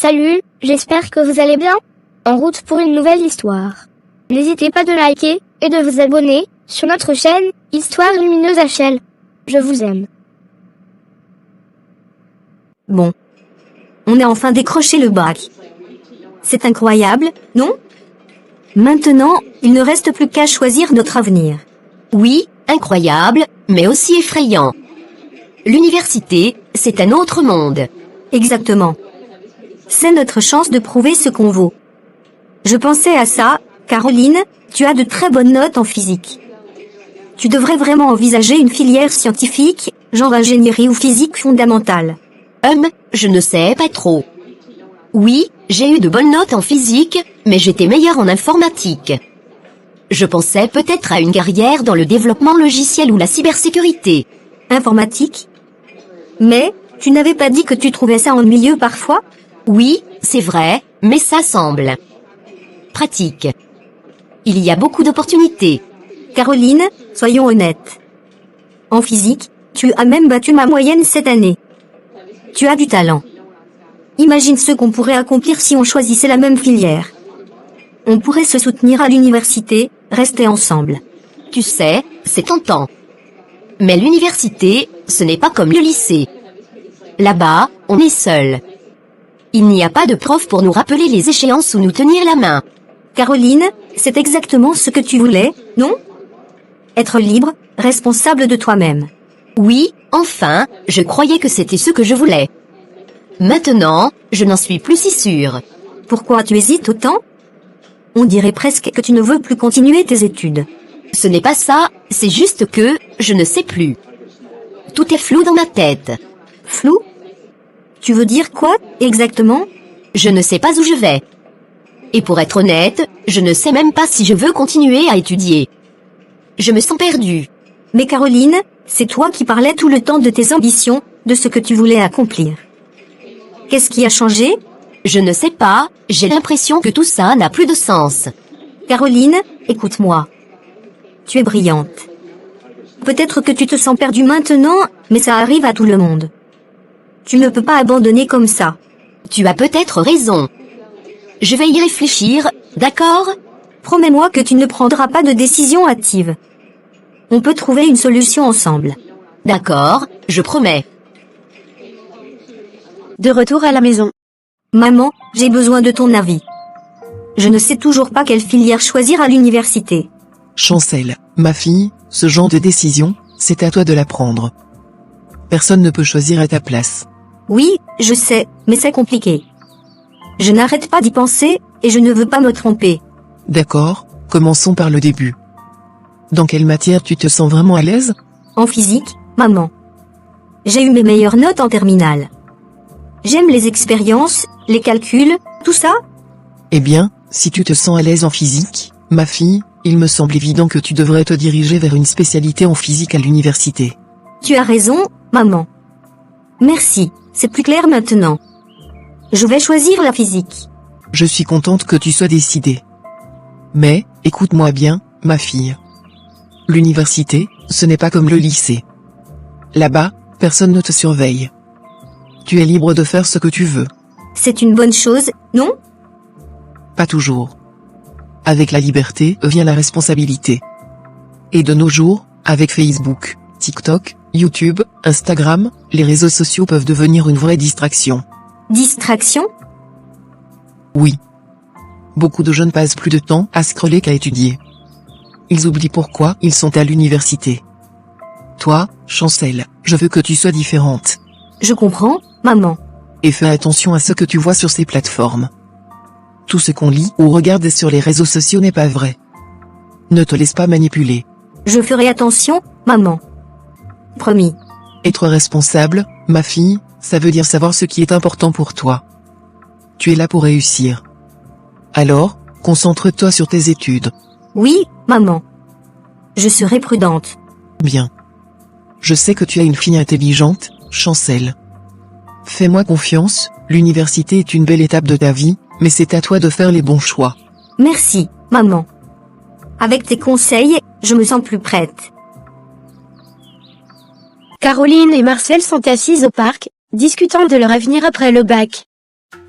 Salut, j'espère que vous allez bien. En route pour une nouvelle histoire. N'hésitez pas de liker et de vous abonner sur notre chaîne Histoire Lumineuse HL. Je vous aime. Bon. On a enfin décroché le bac. C'est incroyable, non? Maintenant, il ne reste plus qu'à choisir notre avenir. Oui, incroyable, mais aussi effrayant. L'université, c'est un autre monde. Exactement. C'est notre chance de prouver ce qu'on vaut. Je pensais à ça, Caroline, tu as de très bonnes notes en physique. Tu devrais vraiment envisager une filière scientifique, genre ingénierie ou physique fondamentale. Je ne sais pas trop. Oui, j'ai eu de bonnes notes en physique, mais j'étais meilleure en informatique. Je pensais peut-être à une carrière dans le développement logiciel ou la cybersécurité. Informatique? Mais, tu n'avais pas dit que tu trouvais ça ennuyeux parfois? Oui, c'est vrai, mais ça semble pratique. Il y a beaucoup d'opportunités. Caroline, soyons honnêtes. En physique, tu as même battu ma moyenne cette année. Tu as du talent. Imagine ce qu'on pourrait accomplir si on choisissait la même filière. On pourrait se soutenir à l'université, rester ensemble. Tu sais, c'est tentant. Mais l'université, ce n'est pas comme le lycée. Là-bas, on est seul. Il n'y a pas de prof pour nous rappeler les échéances ou nous tenir la main. Caroline, c'est exactement ce que tu voulais, non? Être libre, responsable de toi-même. Oui, enfin, je croyais que c'était ce que je voulais. Maintenant, je n'en suis plus si sûre. Pourquoi tu hésites autant? On dirait presque que tu ne veux plus continuer tes études. Ce n'est pas ça, c'est juste que, je ne sais plus. Tout est flou dans ma tête. Flou? Tu veux dire quoi, exactement? Je ne sais pas où je vais. Et pour être honnête, je ne sais même pas si je veux continuer à étudier. Je me sens perdue. Mais Caroline, c'est toi qui parlais tout le temps de tes ambitions, de ce que tu voulais accomplir. Qu'est-ce qui a changé? Je ne sais pas, j'ai l'impression que tout ça n'a plus de sens. Caroline, écoute-moi. Tu es brillante. Peut-être que tu te sens perdue maintenant, mais ça arrive à tout le monde. Tu ne peux pas abandonner comme ça. Tu as peut-être raison. Je vais y réfléchir, d'accord? Promets-moi que tu ne prendras pas de décision hâtive. On peut trouver une solution ensemble. D'accord, je promets. De retour à la maison. Maman, j'ai besoin de ton avis. Je ne sais toujours pas quelle filière choisir à l'université. Chancel, ma fille, ce genre de décision, c'est à toi de la prendre. Personne ne peut choisir à ta place. Oui, je sais, mais c'est compliqué. Je n'arrête pas d'y penser, et je ne veux pas me tromper. D'accord, commençons par le début. Dans quelle matière tu te sens vraiment à l'aise? En physique, maman. J'ai eu mes meilleures notes en terminale. J'aime les expériences, les calculs, tout ça. Eh bien, si tu te sens à l'aise en physique, ma fille, il me semble évident que tu devrais te diriger vers une spécialité en physique à l'université. Tu as raison, maman. Merci, c'est plus clair maintenant. Je vais choisir la physique. Je suis contente que tu sois décidée. Mais, écoute-moi bien, ma fille. L'université, ce n'est pas comme le lycée. Là-bas, personne ne te surveille. Tu es libre de faire ce que tu veux. C'est une bonne chose, non? Pas toujours. Avec la liberté vient la responsabilité. Et de nos jours, avec Facebook, TikTok, YouTube, Instagram, les réseaux sociaux peuvent devenir une vraie distraction. Distraction? Oui. Beaucoup de jeunes passent plus de temps à scroller qu'à étudier. Ils oublient pourquoi ils sont à l'université. Toi, Chancel, je veux que tu sois différente. Je comprends, maman. Et fais attention à ce que tu vois sur ces plateformes. Tout ce qu'on lit ou regarde sur les réseaux sociaux n'est pas vrai. Ne te laisse pas manipuler. Je ferai attention, maman. Promis. Être responsable, ma fille, ça veut dire savoir ce qui est important pour toi. Tu es là pour réussir. Alors, concentre-toi sur tes études. Oui, maman. Je serai prudente. Bien. Je sais que tu es une fille intelligente, Chancel. Fais-moi confiance, l'université est une belle étape de ta vie, mais c'est à toi de faire les bons choix. Merci, maman. Avec tes conseils, je me sens plus prête. Caroline et Marcel sont assises au parc, discutant de leur avenir après le bac.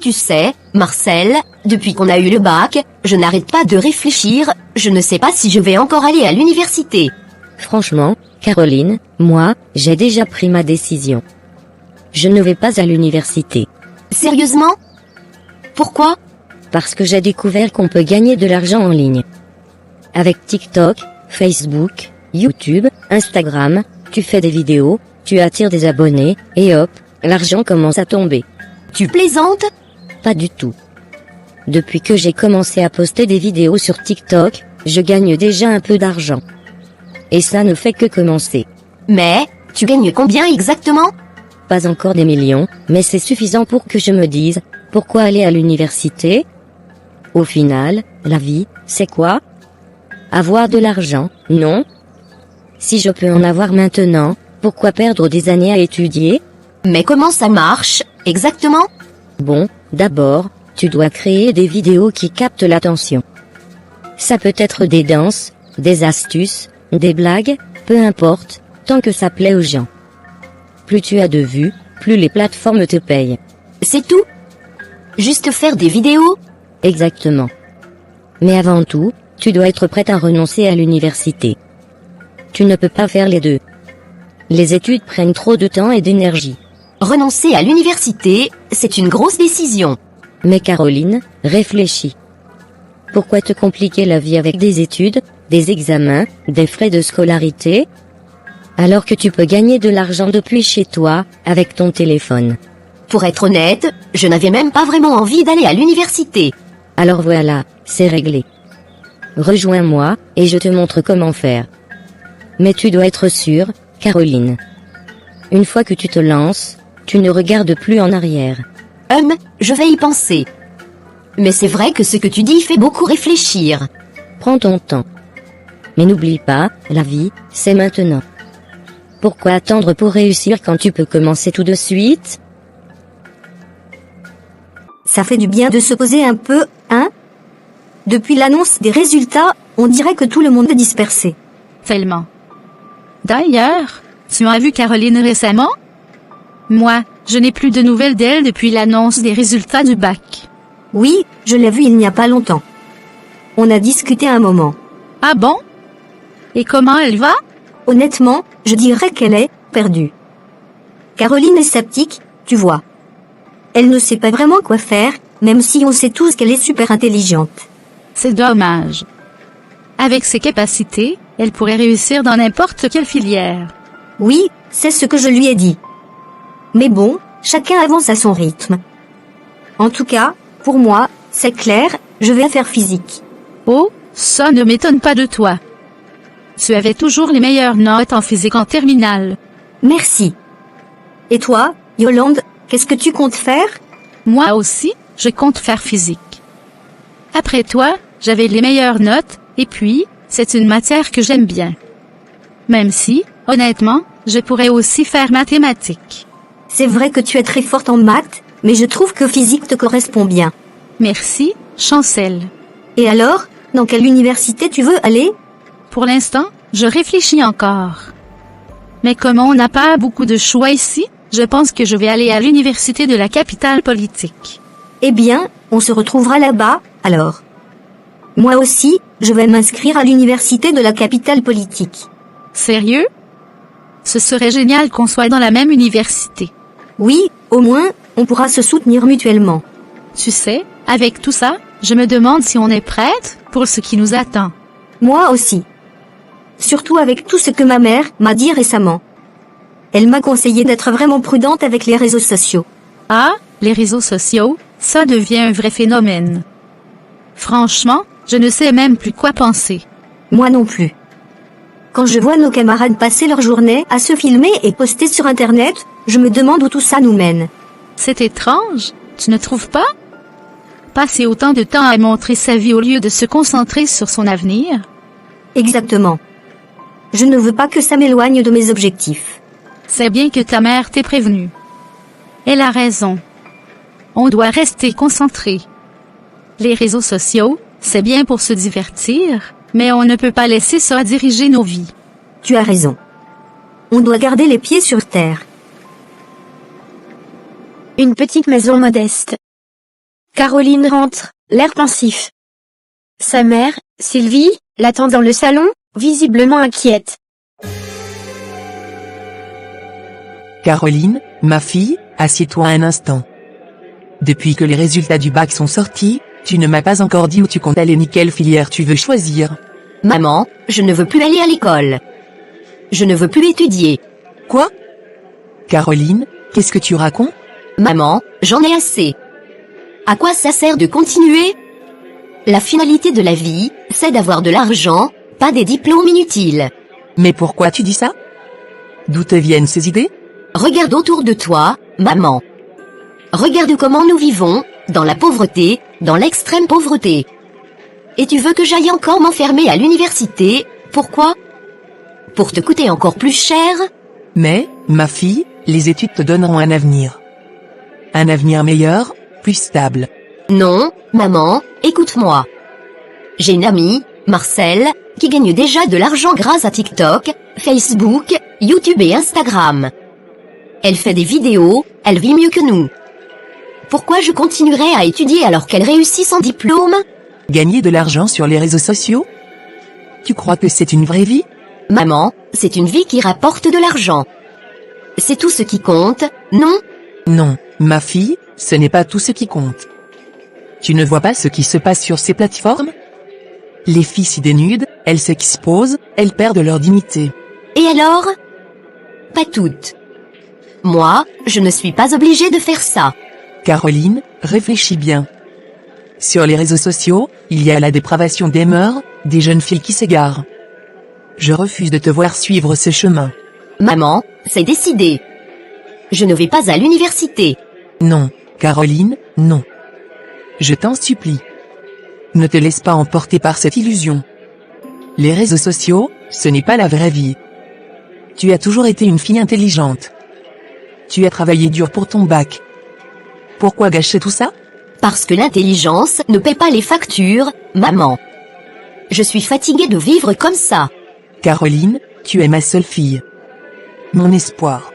Tu sais, Marcel, depuis qu'on a eu le bac, je n'arrête pas de réfléchir, je ne sais pas si je vais encore aller à l'université. Franchement, Caroline, moi, j'ai déjà pris ma décision. Je ne vais pas à l'université. Sérieusement? Pourquoi? Parce que j'ai découvert qu'on peut gagner de l'argent en ligne. Avec TikTok, Facebook, YouTube, Instagram, tu fais des vidéos, tu attires des abonnés, et hop, l'argent commence à tomber. Tu plaisantes? Pas du tout. Depuis que j'ai commencé à poster des vidéos sur TikTok, je gagne déjà un peu d'argent. Et ça ne fait que commencer. Mais, tu gagnes combien exactement? Pas encore des millions, mais c'est suffisant pour que je me dise, pourquoi aller à l'université? Au final, la vie, c'est quoi? Avoir de l'argent, non? Si je peux en avoir maintenant, pourquoi perdre des années à étudier? Mais comment ça marche, exactement? Bon, d'abord, tu dois créer des vidéos qui captent l'attention. Ça peut être des danses, des astuces, des blagues, peu importe, tant que ça plaît aux gens. Plus tu as de vues, plus les plateformes te payent. C'est tout? Juste faire des vidéos? Exactement. Mais avant tout, tu dois être prête à renoncer à l'université. Tu ne peux pas faire les deux. Les études prennent trop de temps et d'énergie. Renoncer à l'université, c'est une grosse décision. Mais Caroline, réfléchis. Pourquoi te compliquer la vie avec des études, des examens, des frais de scolarité, alors que tu peux gagner de l'argent depuis chez toi, avec ton téléphone? Pour être honnête, je n'avais même pas vraiment envie d'aller à l'université. Alors voilà, c'est réglé. Rejoins-moi, et je te montre comment faire. Mais tu dois être sûre, Caroline. Une fois que tu te lances, tu ne regardes plus en arrière. Je vais y penser. Mais c'est vrai que ce que tu dis fait beaucoup réfléchir. Prends ton temps. Mais n'oublie pas, la vie, c'est maintenant. Pourquoi attendre pour réussir quand tu peux commencer tout de suite? Ça fait du bien de se poser un peu, hein? Depuis l'annonce des résultats, on dirait que tout le monde est dispersé. Tellement. D'ailleurs, tu as vu Caroline récemment? Moi, je n'ai plus de nouvelles d'elle depuis l'annonce des résultats du bac. Oui, je l'ai vue il n'y a pas longtemps. On a discuté un moment. Ah bon? Et comment elle va? Honnêtement, je dirais qu'elle est perdue. Caroline est sceptique, tu vois. Elle ne sait pas vraiment quoi faire, même si on sait tous qu'elle est super intelligente. C'est dommage. Avec ses capacités, elle pourrait réussir dans n'importe quelle filière. Oui, c'est ce que je lui ai dit. Mais bon, chacun avance à son rythme. En tout cas, pour moi, c'est clair, je vais faire physique. Oh, ça ne m'étonne pas de toi. Tu avais toujours les meilleures notes en physique en terminale. Merci. Et toi, Yolande, qu'est-ce que tu comptes faire? Moi aussi, je compte faire physique. Après toi, j'avais les meilleures notes, et puis, c'est une matière que j'aime bien. Même si, honnêtement, je pourrais aussi faire mathématiques. C'est vrai que tu es très forte en maths, mais je trouve que physique te correspond bien. Merci, Chancel. Et alors, dans quelle université tu veux aller? Pour l'instant, je réfléchis encore. Mais comme on n'a pas beaucoup de choix ici, je pense que je vais aller à l'université de la capitale politique. Eh bien, on se retrouvera là-bas, alors. Moi aussi, je vais m'inscrire à l'université de la capitale politique. Sérieux? Ce serait génial qu'on soit dans la même université. Oui, au moins, on pourra se soutenir mutuellement. Tu sais, avec tout ça, je me demande si on est prête pour ce qui nous attend. Moi aussi. Surtout avec tout ce que ma mère m'a dit récemment. Elle m'a conseillé d'être vraiment prudente avec les réseaux sociaux. Ah, les réseaux sociaux, ça devient un vrai phénomène. Franchement, je ne sais même plus quoi penser. Moi non plus. Quand je vois nos camarades passer leur journée à se filmer et poster sur Internet, je me demande où tout ça nous mène. C'est étrange, tu ne trouves pas? Passer autant de temps à montrer sa vie au lieu de se concentrer sur son avenir? Exactement. Je ne veux pas que ça m'éloigne de mes objectifs. C'est bien que ta mère t'ait prévenu. Elle a raison. On doit rester concentré. Les réseaux sociaux, c'est bien pour se divertir, mais on ne peut pas laisser ça diriger nos vies. Tu as raison. On doit garder les pieds sur terre. Une petite maison modeste. Caroline rentre, l'air pensif. Sa mère, Sylvie, l'attend dans le salon, visiblement inquiète. Caroline, ma fille, assieds-toi un instant. Depuis que les résultats du bac sont sortis, tu ne m'as pas encore dit où tu comptes aller ni quelle filière tu veux choisir. Maman, je ne veux plus aller à l'école. Je ne veux plus étudier. Quoi? Caroline, qu'est-ce que tu racontes? Maman, j'en ai assez. À quoi ça sert de continuer? La finalité de la vie, c'est d'avoir de l'argent, pas des diplômes inutiles. Mais pourquoi tu dis ça? D'où te viennent ces idées? Regarde autour de toi, maman. Regarde comment nous vivons, dans la pauvreté, dans l'extrême pauvreté. Et tu veux que j'aille encore m'enfermer à l'université, pourquoi? Pour te coûter encore plus cher? Mais, ma fille, les études te donneront un avenir. Un avenir meilleur, plus stable. Non, maman, écoute-moi. J'ai une amie, Marcel, qui gagne déjà de l'argent grâce à TikTok, Facebook, YouTube et Instagram. Elle fait des vidéos, elle vit mieux que nous. Pourquoi je continuerai à étudier alors qu'elle réussit sans diplôme? Gagner de l'argent sur les réseaux sociaux? Tu crois que c'est une vraie vie? Maman, c'est une vie qui rapporte de l'argent. C'est tout ce qui compte, non? Non, ma fille, ce n'est pas tout ce qui compte. Tu ne vois pas ce qui se passe sur ces plateformes? Les filles s'y dénudent, elles s'exposent, elles perdent leur dignité. Et alors? Pas toutes. Moi, je ne suis pas obligée de faire ça. Caroline, réfléchis bien. Sur les réseaux sociaux, il y a la dépravation des mœurs, des jeunes filles qui s'égarent. Je refuse de te voir suivre ce chemin. Maman, c'est décidé. Je ne vais pas à l'université. Non, Caroline, non. Je t'en supplie. Ne te laisse pas emporter par cette illusion. Les réseaux sociaux, ce n'est pas la vraie vie. Tu as toujours été une fille intelligente. Tu as travaillé dur pour ton bac. Pourquoi gâcher tout ça? Parce que l'intelligence ne paie pas les factures, maman. Je suis fatiguée de vivre comme ça. Caroline, tu es ma seule fille. Mon espoir.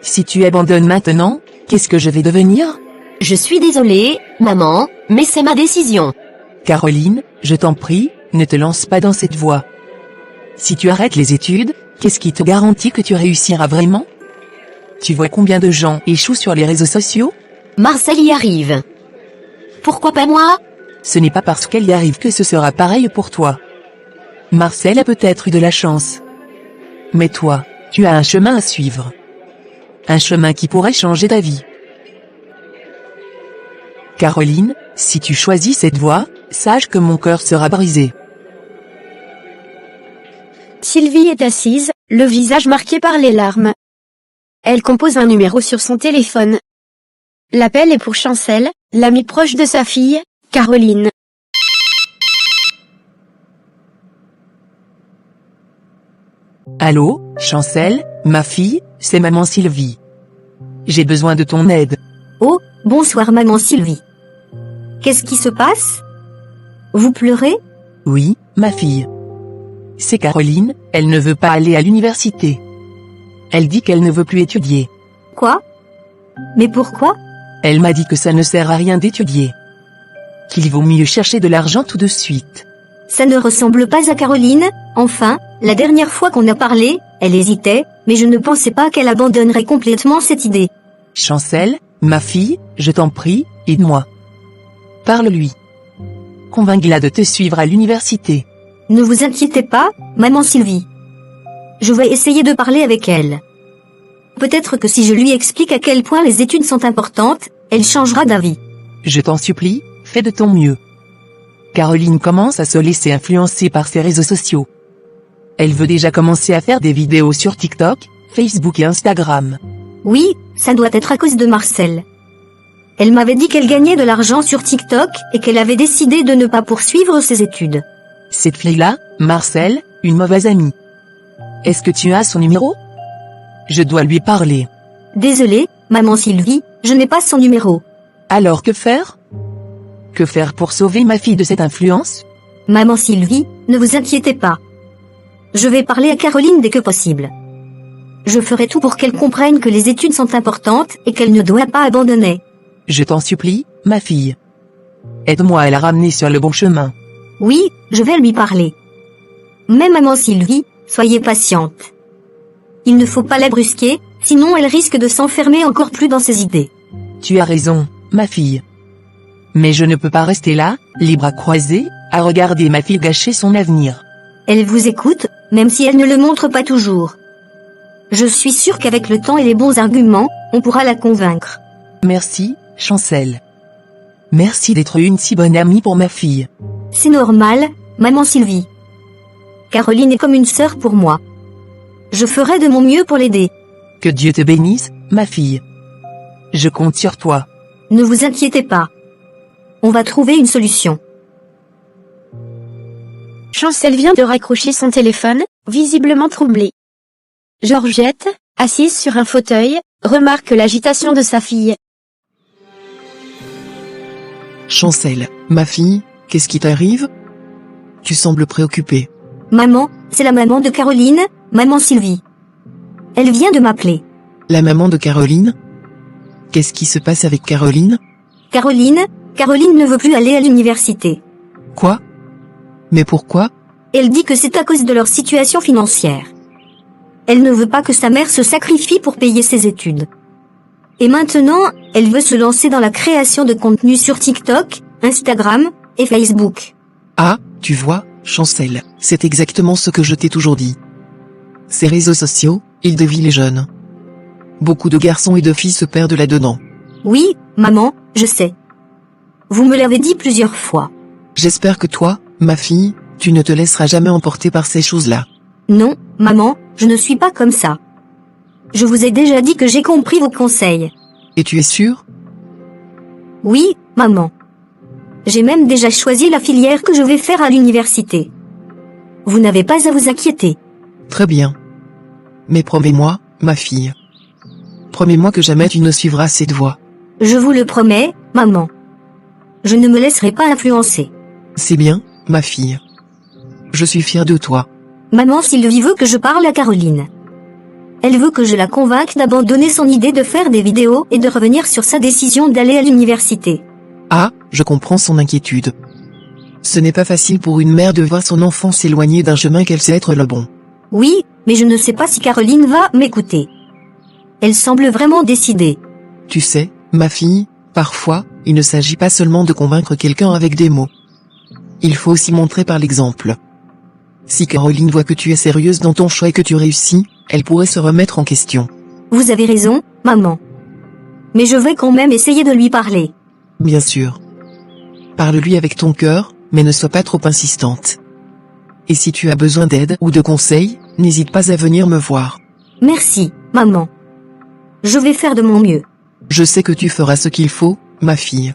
Si tu abandonnes maintenant, qu'est-ce que je vais devenir? Je suis désolée, maman, mais c'est ma décision. Caroline, je t'en prie, ne te lance pas dans cette voie. Si tu arrêtes les études, qu'est-ce qui te garantit que tu réussiras vraiment? Tu vois combien de gens échouent sur les réseaux sociaux? Marcel y arrive. Pourquoi pas moi? Ce n'est pas parce qu'elle y arrive que ce sera pareil pour toi. Marcel a peut-être eu de la chance. Mais toi, tu as un chemin à suivre. Un chemin qui pourrait changer ta vie. Caroline, si tu choisis cette voie, sache que mon cœur sera brisé. Sylvie est assise, le visage marqué par les larmes. Elle compose un numéro sur son téléphone. L'appel est pour Chancel, l'amie proche de sa fille, Caroline. Allô, Chancel, ma fille, c'est maman Sylvie. J'ai besoin de ton aide. Oh, bonsoir maman Sylvie. Qu'est-ce qui se passe? Vous pleurez? Oui, ma fille. C'est Caroline, elle ne veut pas aller à l'université. Elle dit qu'elle ne veut plus étudier. Quoi? Mais pourquoi? Elle m'a dit que ça ne sert à rien d'étudier. Qu'il vaut mieux chercher de l'argent tout de suite. Ça ne ressemble pas à Caroline, enfin, la dernière fois qu'on a parlé, elle hésitait, mais je ne pensais pas qu'elle abandonnerait complètement cette idée. Chancel, ma fille, je t'en prie, aide-moi. Parle-lui. Convainc-la de te suivre à l'université. Ne vous inquiétez pas, maman Sylvie. Je vais essayer de parler avec elle. Peut-être que si je lui explique à quel point les études sont importantes, elle changera d'avis. Je t'en supplie, fais de ton mieux. Caroline commence à se laisser influencer par ses réseaux sociaux. Elle veut déjà commencer à faire des vidéos sur TikTok, Facebook et Instagram. Oui, ça doit être à cause de Marcel. Elle m'avait dit qu'elle gagnait de l'argent sur TikTok et qu'elle avait décidé de ne pas poursuivre ses études. Cette fille-là, Marcel, une mauvaise amie. Est-ce que tu as son numéro? Je dois lui parler. Désolée, maman Sylvie, je n'ai pas son numéro. Alors que faire? Que faire pour sauver ma fille de cette influence? Maman Sylvie, ne vous inquiétez pas. Je vais parler à Caroline dès que possible. Je ferai tout pour qu'elle comprenne que les études sont importantes et qu'elle ne doit pas abandonner. Je t'en supplie, ma fille. Aide-moi à la ramener sur le bon chemin. Oui, je vais lui parler. Mais maman Sylvie, soyez patiente. Il ne faut pas la brusquer, sinon elle risque de s'enfermer encore plus dans ses idées. Tu as raison, ma fille. Mais je ne peux pas rester là, les bras croisés, à regarder ma fille gâcher son avenir. Elle vous écoute, même si elle ne le montre pas toujours. Je suis sûre qu'avec le temps et les bons arguments, on pourra la convaincre. Merci, Chancel. Merci d'être une si bonne amie pour ma fille. C'est normal, maman Sylvie. Caroline est comme une sœur pour moi. Je ferai de mon mieux pour l'aider. Que Dieu te bénisse, ma fille. Je compte sur toi. Ne vous inquiétez pas. On va trouver une solution. Chancel vient de raccrocher son téléphone, visiblement troublée. Georgette, assise sur un fauteuil, remarque l'agitation de sa fille. Chancel, ma fille, qu'est-ce qui t'arrive? Tu sembles préoccupée. Maman, c'est la maman de Caroline, maman Sylvie. Elle vient de m'appeler. La maman de Caroline? Qu'est-ce qui se passe avec Caroline? Caroline ne veut plus aller à l'université. Quoi? Mais pourquoi? Elle dit que c'est à cause de leur situation financière. Elle ne veut pas que sa mère se sacrifie pour payer ses études. Et maintenant, elle veut se lancer dans la création de contenu sur TikTok, Instagram et Facebook. Ah, tu vois, Chancel, c'est exactement ce que je t'ai toujours dit. Ces réseaux sociaux, ils dévient les jeunes. Beaucoup de garçons et de filles se perdent là-dedans. Oui, maman, je sais. Vous me l'avez dit plusieurs fois. J'espère que toi, ma fille, tu ne te laisseras jamais emporter par ces choses-là. Non, maman, je ne suis pas comme ça. Je vous ai déjà dit que j'ai compris vos conseils. Et tu es sûre? Oui, maman. J'ai même déjà choisi la filière que je vais faire à l'université. Vous n'avez pas à vous inquiéter. Très bien. Mais promets-moi, ma fille. Promets-moi que jamais tu ne suivras cette voie. Je vous le promets, maman. Je ne me laisserai pas influencer. C'est bien, ma fille. Je suis fière de toi. Maman Sylvie veut que je parle à Caroline. Elle veut que je la convainque d'abandonner son idée de faire des vidéos et de revenir sur sa décision d'aller à l'université. Ah, je comprends son inquiétude. Ce n'est pas facile pour une mère de voir son enfant s'éloigner d'un chemin qu'elle sait être le bon. Oui, mais je ne sais pas si Caroline va m'écouter. Elle semble vraiment décidée. Tu sais, ma fille, parfois, il ne s'agit pas seulement de convaincre quelqu'un avec des mots. Il faut aussi montrer par l'exemple. Si Caroline voit que tu es sérieuse dans ton choix et que tu réussis, elle pourrait se remettre en question. Vous avez raison, maman. Mais je vais quand même essayer de lui parler. Bien sûr. Parle-lui avec ton cœur, mais ne sois pas trop insistante. Et si tu as besoin d'aide ou de conseils, n'hésite pas à venir me voir. Merci, maman. Je vais faire de mon mieux. Je sais que tu feras ce qu'il faut, ma fille.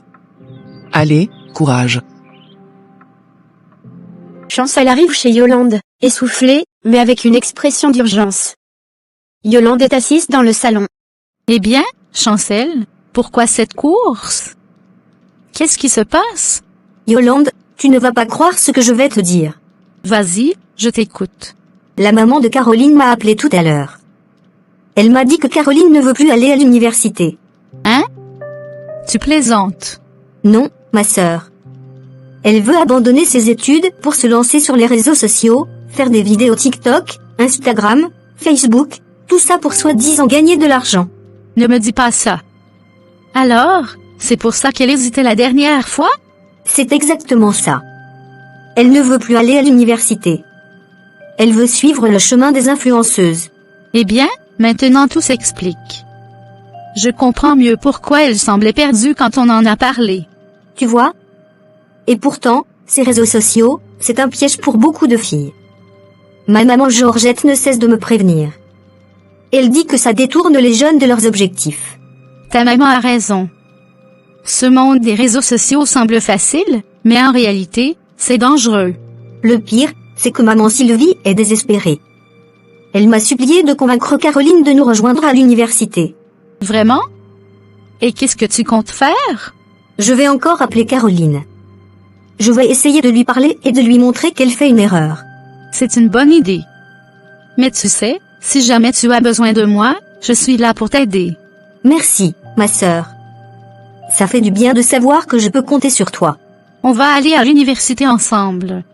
Allez, courage. Chancel arrive chez Yolande, essoufflée, mais avec une expression d'urgence. Yolande est assise dans le salon. Eh bien, Chancel, pourquoi cette course? Qu'est-ce qui se passe? Yolande, tu ne vas pas croire ce que je vais te dire. Vas-y, je t'écoute. La maman de Caroline m'a appelé tout à l'heure. Elle m'a dit que Caroline ne veut plus aller à l'université. Hein? Tu plaisantes. Non, ma sœur. Elle veut abandonner ses études pour se lancer sur les réseaux sociaux, faire des vidéos TikTok, Instagram, Facebook, tout ça pour soi-disant gagner de l'argent. Ne me dis pas ça. Alors, c'est pour ça qu'elle hésitait la dernière fois? C'est exactement ça. Elle ne veut plus aller à l'université. Elle veut suivre le chemin des influenceuses. Eh bien, maintenant tout s'explique. Je comprends mieux pourquoi elle semblait perdue quand on en a parlé. Tu vois? Et pourtant, ces réseaux sociaux, c'est un piège pour beaucoup de filles. Ma maman Georgette ne cesse de me prévenir. Elle dit que ça détourne les jeunes de leurs objectifs. Ta maman a raison. Ce monde des réseaux sociaux semble facile, mais en réalité, c'est dangereux. Le pire, c'est que maman Sylvie est désespérée. Elle m'a supplié de convaincre Caroline de nous rejoindre à l'université. Vraiment? Et qu'est-ce que tu comptes faire? Je vais encore appeler Caroline. Je vais essayer de lui parler et de lui montrer qu'elle fait une erreur. C'est une bonne idée. Mais tu sais, si jamais tu as besoin de moi, je suis là pour t'aider. Merci, ma sœur. Ça fait du bien de savoir que je peux compter sur toi. On va aller à l'université ensemble.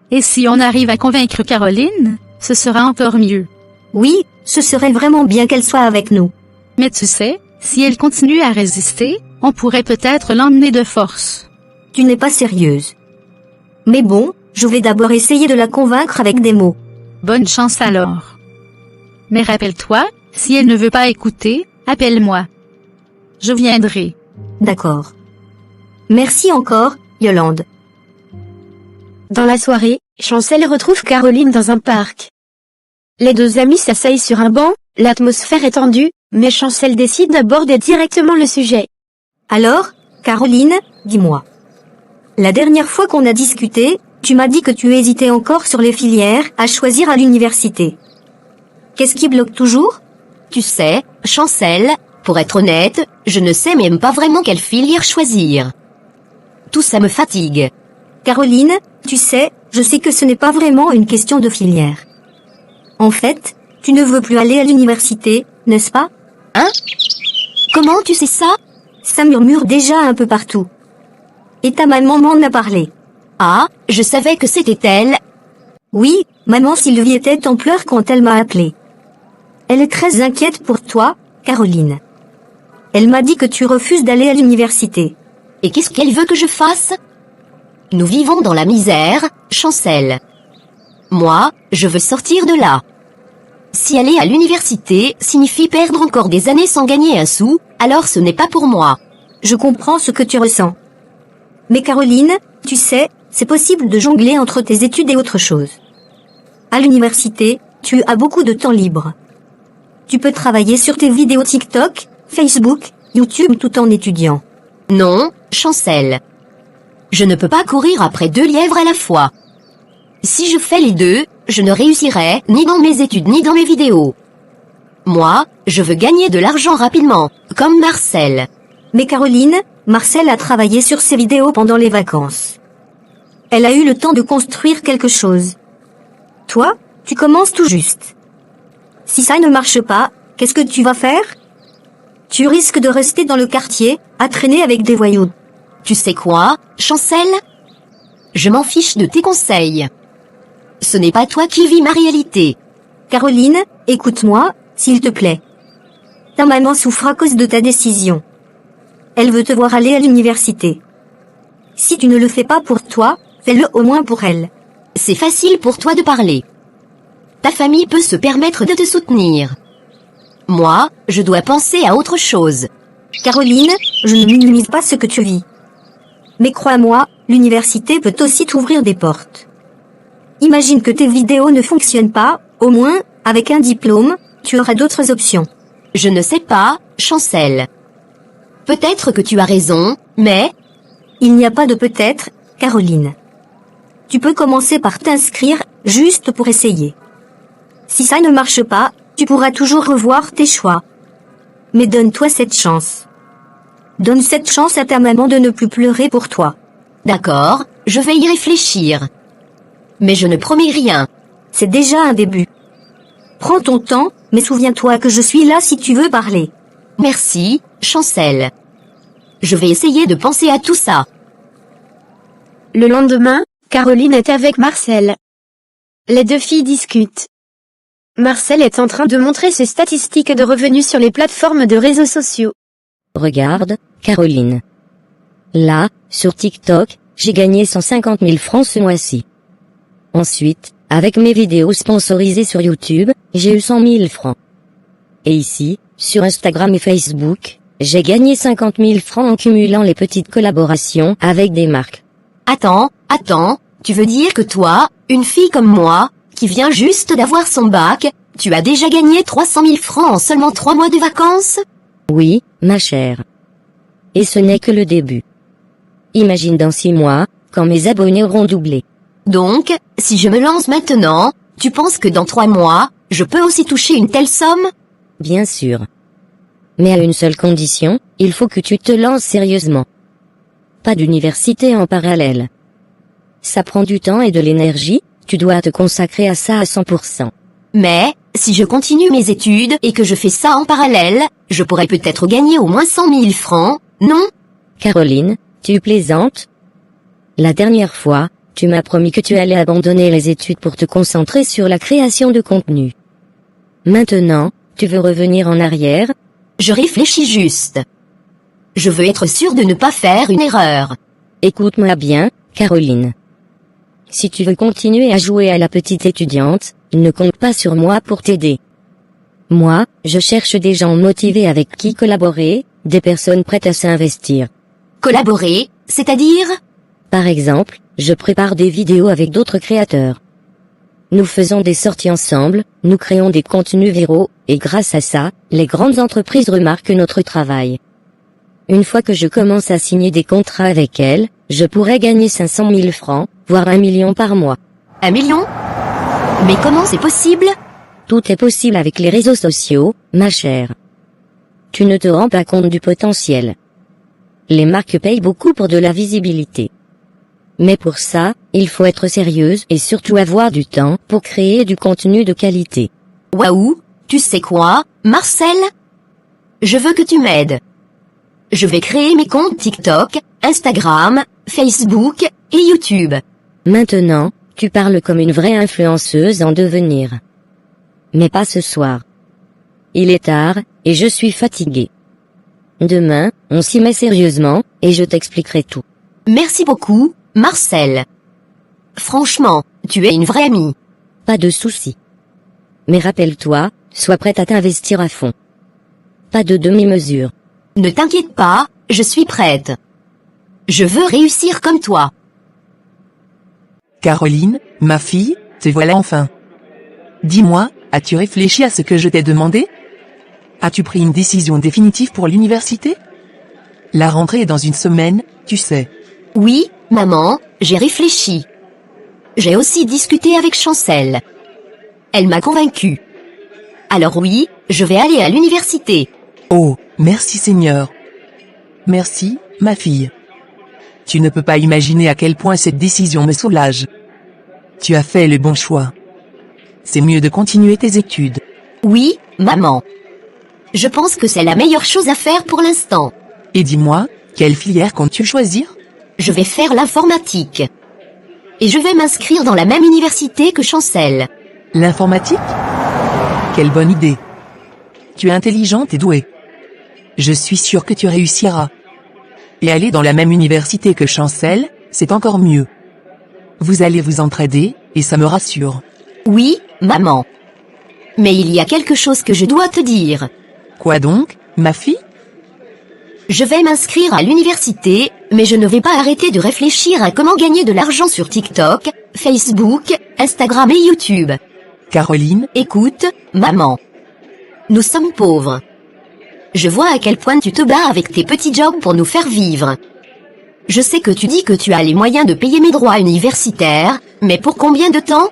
Et si on arrive à convaincre Caroline, ce sera encore mieux. Oui, ce serait vraiment bien qu'elle soit avec nous. Mais tu sais, si elle continue à résister, on pourrait peut-être l'emmener de force. Tu n'es pas sérieuse. Mais bon, je vais d'abord essayer de la convaincre avec des mots. Bonne chance alors. Mais rappelle-toi, si elle ne veut pas écouter, appelle-moi. Je viendrai. D'accord. Merci encore, Yolande. Dans la soirée, Chancel retrouve Caroline dans un parc. Les deux amis s'asseyent sur un banc, l'atmosphère est tendue, mais Chancel décide d'aborder directement le sujet. Alors, Caroline, dis-moi. La dernière fois qu'on a discuté, tu m'as dit que tu hésitais encore sur les filières à choisir à l'université. Qu'est-ce qui bloque toujours? Tu sais, Chancel, pour être honnête, je ne sais même pas vraiment quelle filière choisir. Tout ça me fatigue. Caroline, tu sais, je sais que ce n'est pas vraiment une question de filière. En fait, tu ne veux plus aller à l'université, n'est-ce pas? Hein? Comment tu sais ça? Ça murmure déjà un peu partout. Et ta maman m'en a parlé. Ah, je savais que c'était elle. Oui, maman Sylvie était en pleurs quand elle m'a appelé. Elle est très inquiète pour toi, Caroline. Elle m'a dit que tu refuses d'aller à l'université. Et qu'est-ce qu'elle veut que je fasse? Nous vivons dans la misère, Chancel. Moi, je veux sortir de là. Si aller à l'université signifie perdre encore des années sans gagner un sou, alors ce n'est pas pour moi. Je comprends ce que tu ressens. Mais Caroline, tu sais, c'est possible de jongler entre tes études et autre chose. À l'université, tu as beaucoup de temps libre. Tu peux travailler sur tes vidéos TikTok, Facebook, YouTube tout en étudiant. Non, Chancel. Je ne peux pas courir après 2 lièvres à la fois. Si je fais les deux, je ne réussirai ni dans mes études ni dans mes vidéos. Moi, je veux gagner de l'argent rapidement, comme Marcel. Mais Caroline, Marcel a travaillé sur ses vidéos pendant les vacances. Elle a eu le temps de construire quelque chose. Toi, tu commences tout juste. Si ça ne marche pas, qu'est-ce que tu vas faire? Tu risques de rester dans le quartier, à traîner avec des voyous. Tu sais quoi, Chancel? Je m'en fiche de tes conseils. Ce n'est pas toi qui vis ma réalité. Caroline, écoute-moi, s'il te plaît. Ta maman souffre à cause de ta décision. Elle veut te voir aller à l'université. Si tu ne le fais pas pour toi, fais-le au moins pour elle. C'est facile pour toi de parler. Ta famille peut se permettre de te soutenir. Moi, je dois penser à autre chose. Caroline, je ne minimise pas ce que tu vis. Mais crois-moi, l'université peut aussi t'ouvrir des portes. Imagine que tes vidéos ne fonctionnent pas, au moins, avec un diplôme, tu auras d'autres options. Je ne sais pas, Chancel. Peut-être que tu as raison, mais... Il n'y a pas de peut-être, Caroline. Tu peux commencer par t'inscrire, juste pour essayer. Si ça ne marche pas, tu pourras toujours revoir tes choix. Mais donne-toi cette chance. Donne cette chance à ta maman de ne plus pleurer pour toi. D'accord, je vais y réfléchir. Mais je ne promets rien. C'est déjà un début. Prends ton temps, mais souviens-toi que je suis là si tu veux parler. Merci, Chancel. Je vais essayer de penser à tout ça. Le lendemain, Caroline est avec Marcel. Les deux filles discutent. Marcel est en train de montrer ses statistiques de revenus sur les plateformes de réseaux sociaux. Regarde, Caroline. Là, sur TikTok, j'ai gagné 150 000 francs ce mois-ci. Ensuite, avec mes vidéos sponsorisées sur YouTube, j'ai eu 100 000 francs. Et ici, sur Instagram et Facebook, j'ai gagné 50 000 francs en cumulant les petites collaborations avec des marques. Attends, tu veux dire que toi, une fille comme moi, qui vient juste d'avoir son bac, tu as déjà gagné 300 000 francs en seulement 3 mois de vacances? Oui, ma chère. Et ce n'est que le début. Imagine dans 6 mois, quand mes abonnés auront doublé. Donc, si je me lance maintenant, tu penses que dans 3 mois, je peux aussi toucher une telle somme? Bien sûr. Mais à une seule condition, il faut que tu te lances sérieusement. Pas d'université en parallèle. Ça prend du temps et de l'énergie, tu dois te consacrer à ça à 100%. Mais, si je continue mes études et que je fais ça en parallèle, je pourrais peut-être gagner au moins 100 000 francs, non? Caroline, tu plaisantes? La dernière fois, tu m'as promis que tu allais abandonner les études pour te concentrer sur la création de contenu. Maintenant, tu veux revenir en arrière? Je réfléchis juste. Je veux être sûre de ne pas faire une erreur. Écoute-moi bien, Caroline. Si tu veux continuer à jouer à la petite étudiante, ne compte pas sur moi pour t'aider. Moi, je cherche des gens motivés avec qui collaborer, des personnes prêtes à s'investir. Collaborer, c'est-à-dire? Par exemple, je prépare des vidéos avec d'autres créateurs. Nous faisons des sorties ensemble, nous créons des contenus viraux, et grâce à ça, les grandes entreprises remarquent notre travail. Une fois que je commence à signer des contrats avec elles, je pourrais gagner 500 000 francs, voire 1 million par mois. 1 million? Mais comment c'est possible? Tout est possible avec les réseaux sociaux, ma chère. Tu ne te rends pas compte du potentiel. Les marques payent beaucoup pour de la visibilité. Mais pour ça, il faut être sérieuse et surtout avoir du temps pour créer du contenu de qualité. Waouh, tu sais quoi, Marcel? Je veux que tu m'aides. Je vais créer mes comptes TikTok, Instagram, Facebook et YouTube. Maintenant, tu parles comme une vraie influenceuse en devenir. Mais pas ce soir. Il est tard, et je suis fatiguée. Demain, on s'y met sérieusement, et je t'expliquerai tout. Merci beaucoup, Marcel. Franchement, tu es une vraie amie. Pas de souci. Mais rappelle-toi, sois prête à t'investir à fond. Pas de demi-mesure. Ne t'inquiète pas, je suis prête. Je veux réussir comme toi. Caroline, ma fille, te voilà enfin. Dis-moi, as-tu réfléchi à ce que je t'ai demandé? As-tu pris une décision définitive pour l'université? La rentrée est dans une semaine, tu sais. Oui, maman, j'ai réfléchi. J'ai aussi discuté avec Chancel. Elle m'a convaincue. Alors oui, je vais aller à l'université. Oh, merci Seigneur. Merci, ma fille. Tu ne peux pas imaginer à quel point cette décision me soulage. Tu as fait le bon choix. C'est mieux de continuer tes études. Oui, maman. Je pense que c'est la meilleure chose à faire pour l'instant. Et dis-moi, quelle filière comptes-tu choisir? Je vais faire l'informatique. Et je vais m'inscrire dans la même université que Chancel. L'informatique? Quelle bonne idée. Tu es intelligente et douée. Je suis sûr que tu réussiras. Et aller dans la même université que Chancel, c'est encore mieux. Vous allez vous entraider, et ça me rassure. Oui, maman. Mais il y a quelque chose que je dois te dire. Quoi donc, ma fille? Je vais m'inscrire à l'université, mais je ne vais pas arrêter de réfléchir à comment gagner de l'argent sur TikTok, Facebook, Instagram et YouTube. Caroline, Écoute, maman. Nous sommes pauvres. Je vois à quel point tu te bats avec tes petits jobs pour nous faire vivre. Je sais que tu dis que tu as les moyens de payer mes droits universitaires, mais pour combien de temps?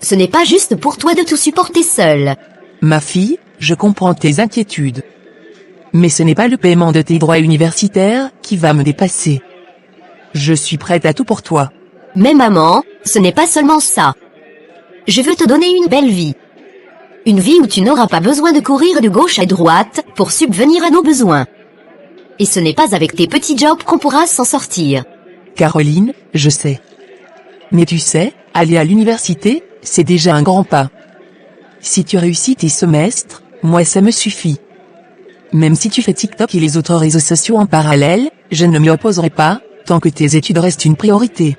Ce n'est pas juste pour toi de tout supporter seul. ma fille, je comprends tes inquiétudes. Mais ce n'est pas le paiement de tes droits universitaires qui va me dépasser. Je suis prête à tout pour toi. Mais maman, ce n'est pas seulement ça. Je veux te donner une belle vie. Une vie où tu n'auras pas besoin de courir de gauche à droite pour subvenir à nos besoins. Et ce n'est pas avec tes petits jobs qu'on pourra s'en sortir. Caroline, je sais. Mais tu sais, aller à l'université, c'est déjà un grand pas. Si tu réussis tes semestres, moi ça me suffit. Même si tu fais TikTok et les autres réseaux sociaux en parallèle, je ne m'y opposerai pas, tant que tes études restent une priorité.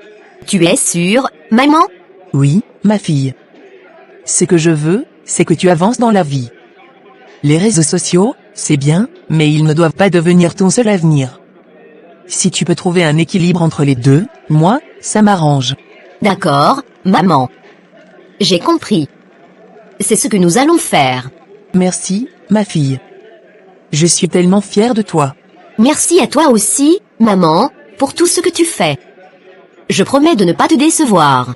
Tu es sûre, maman? Oui, ma fille. Ce que je veux, c'est que tu avances dans la vie. Les réseaux sociaux, c'est bien, mais ils ne doivent pas devenir ton seul avenir. Si tu peux trouver un équilibre entre les deux, moi, ça m'arrange. D'accord, maman. J'ai compris. C'est ce que nous allons faire. Merci, ma fille. Je suis tellement fière de toi. Merci à toi aussi, maman, pour tout ce que tu fais. Je promets de ne pas te décevoir.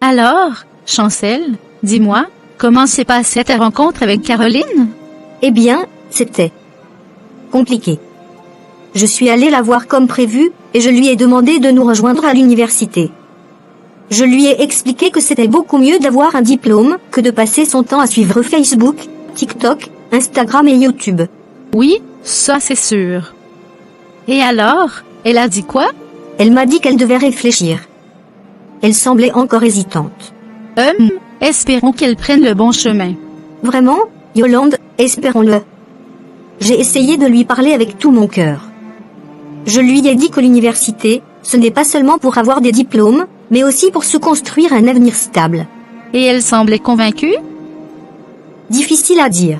Alors, Chancel, dis-moi, comment s'est passée ta rencontre avec Caroline? Eh bien, c'était compliqué. Je suis allée la voir comme prévu, et je lui ai demandé de nous rejoindre à l'université. Je lui ai expliqué que c'était beaucoup mieux d'avoir un diplôme que de passer son temps à suivre Facebook, TikTok, Instagram et YouTube. Oui, ça c'est sûr. Et alors, elle a dit quoi? Elle m'a dit qu'elle devait réfléchir. Elle semblait encore hésitante. Espérons qu'elle prenne le bon chemin. Vraiment, Yolande, espérons-le. J'ai essayé de lui parler avec tout mon cœur. Je lui ai dit que l'université, ce n'est pas seulement pour avoir des diplômes, mais aussi pour se construire un avenir stable. Et elle semblait convaincue? Difficile à dire.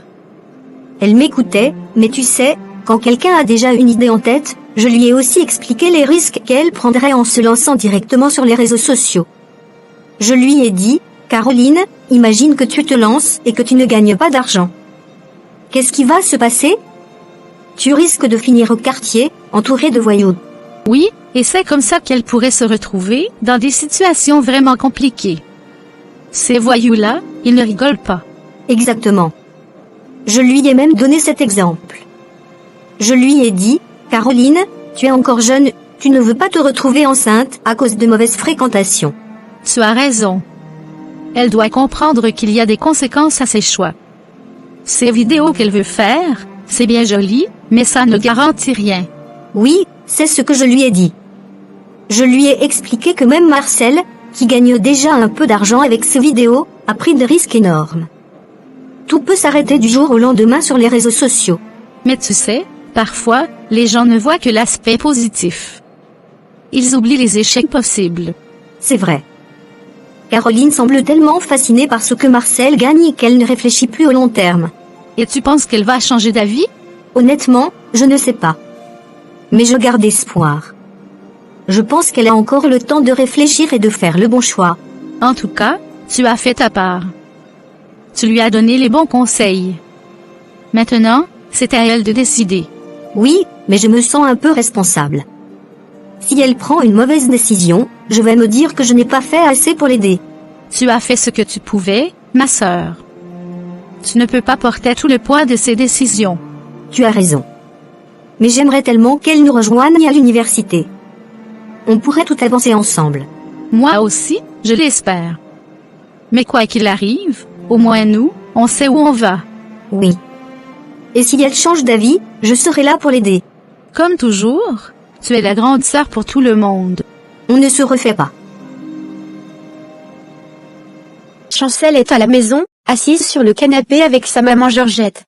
Elle m'écoutait, mais tu sais, quand quelqu'un a déjà une idée en tête, je lui ai aussi expliqué les risques qu'elle prendrait en se lançant directement sur les réseaux sociaux. Je lui ai dit, Caroline, imagine que tu te lances et que tu ne gagnes pas d'argent. Qu'est-ce qui va se passer? Tu risques de finir au quartier, entouré de voyous. Oui, et c'est comme ça qu'elle pourrait se retrouver dans des situations vraiment compliquées. Ces voyous-là, ils ne rigolent pas. Exactement. Je lui ai même donné cet exemple. Je lui ai dit, Caroline, tu es encore jeune, tu ne veux pas te retrouver enceinte à cause de mauvaises fréquentations. Tu as raison. Elle doit comprendre qu'il y a des conséquences à ses choix. Ces vidéos qu'elle veut faire, c'est bien joli, mais ça ne garantit rien. Oui, c'est ce que je lui ai dit. Je lui ai expliqué que même Marcel, qui gagne déjà un peu d'argent avec ses vidéos, a pris de risques énormes. Tout peut s'arrêter du jour au lendemain sur les réseaux sociaux. Mais tu sais, parfois, les gens ne voient que l'aspect positif. Ils oublient les échecs possibles. C'est vrai. Caroline semble tellement fascinée par ce que Marcel gagne qu'elle ne réfléchit plus au long terme. Et tu penses qu'elle va changer d'avis? Honnêtement, je ne sais pas. Mais je garde espoir. Je pense qu'elle a encore le temps de réfléchir et de faire le bon choix. En tout cas, tu as fait ta part. Tu lui as donné les bons conseils. Maintenant, c'est à elle de décider. Oui, mais je me sens un peu responsable. Si elle prend une mauvaise décision, je vais me dire que je n'ai pas fait assez pour l'aider. Tu as fait ce que tu pouvais, ma sœur. Tu ne peux pas porter tout le poids de ses décisions. Tu as raison. Mais j'aimerais tellement qu'elle nous rejoigne à l'université. On pourrait tout avancer ensemble. Moi aussi, je l'espère. Mais quoi qu'il arrive, au moins nous, on sait où on va. Oui. Et si elle change d'avis, je serai là pour l'aider. Comme toujours, tu es la grande sœur pour tout le monde. On ne se refait pas. Chancel est à la maison, assise sur le canapé avec sa maman Georgette.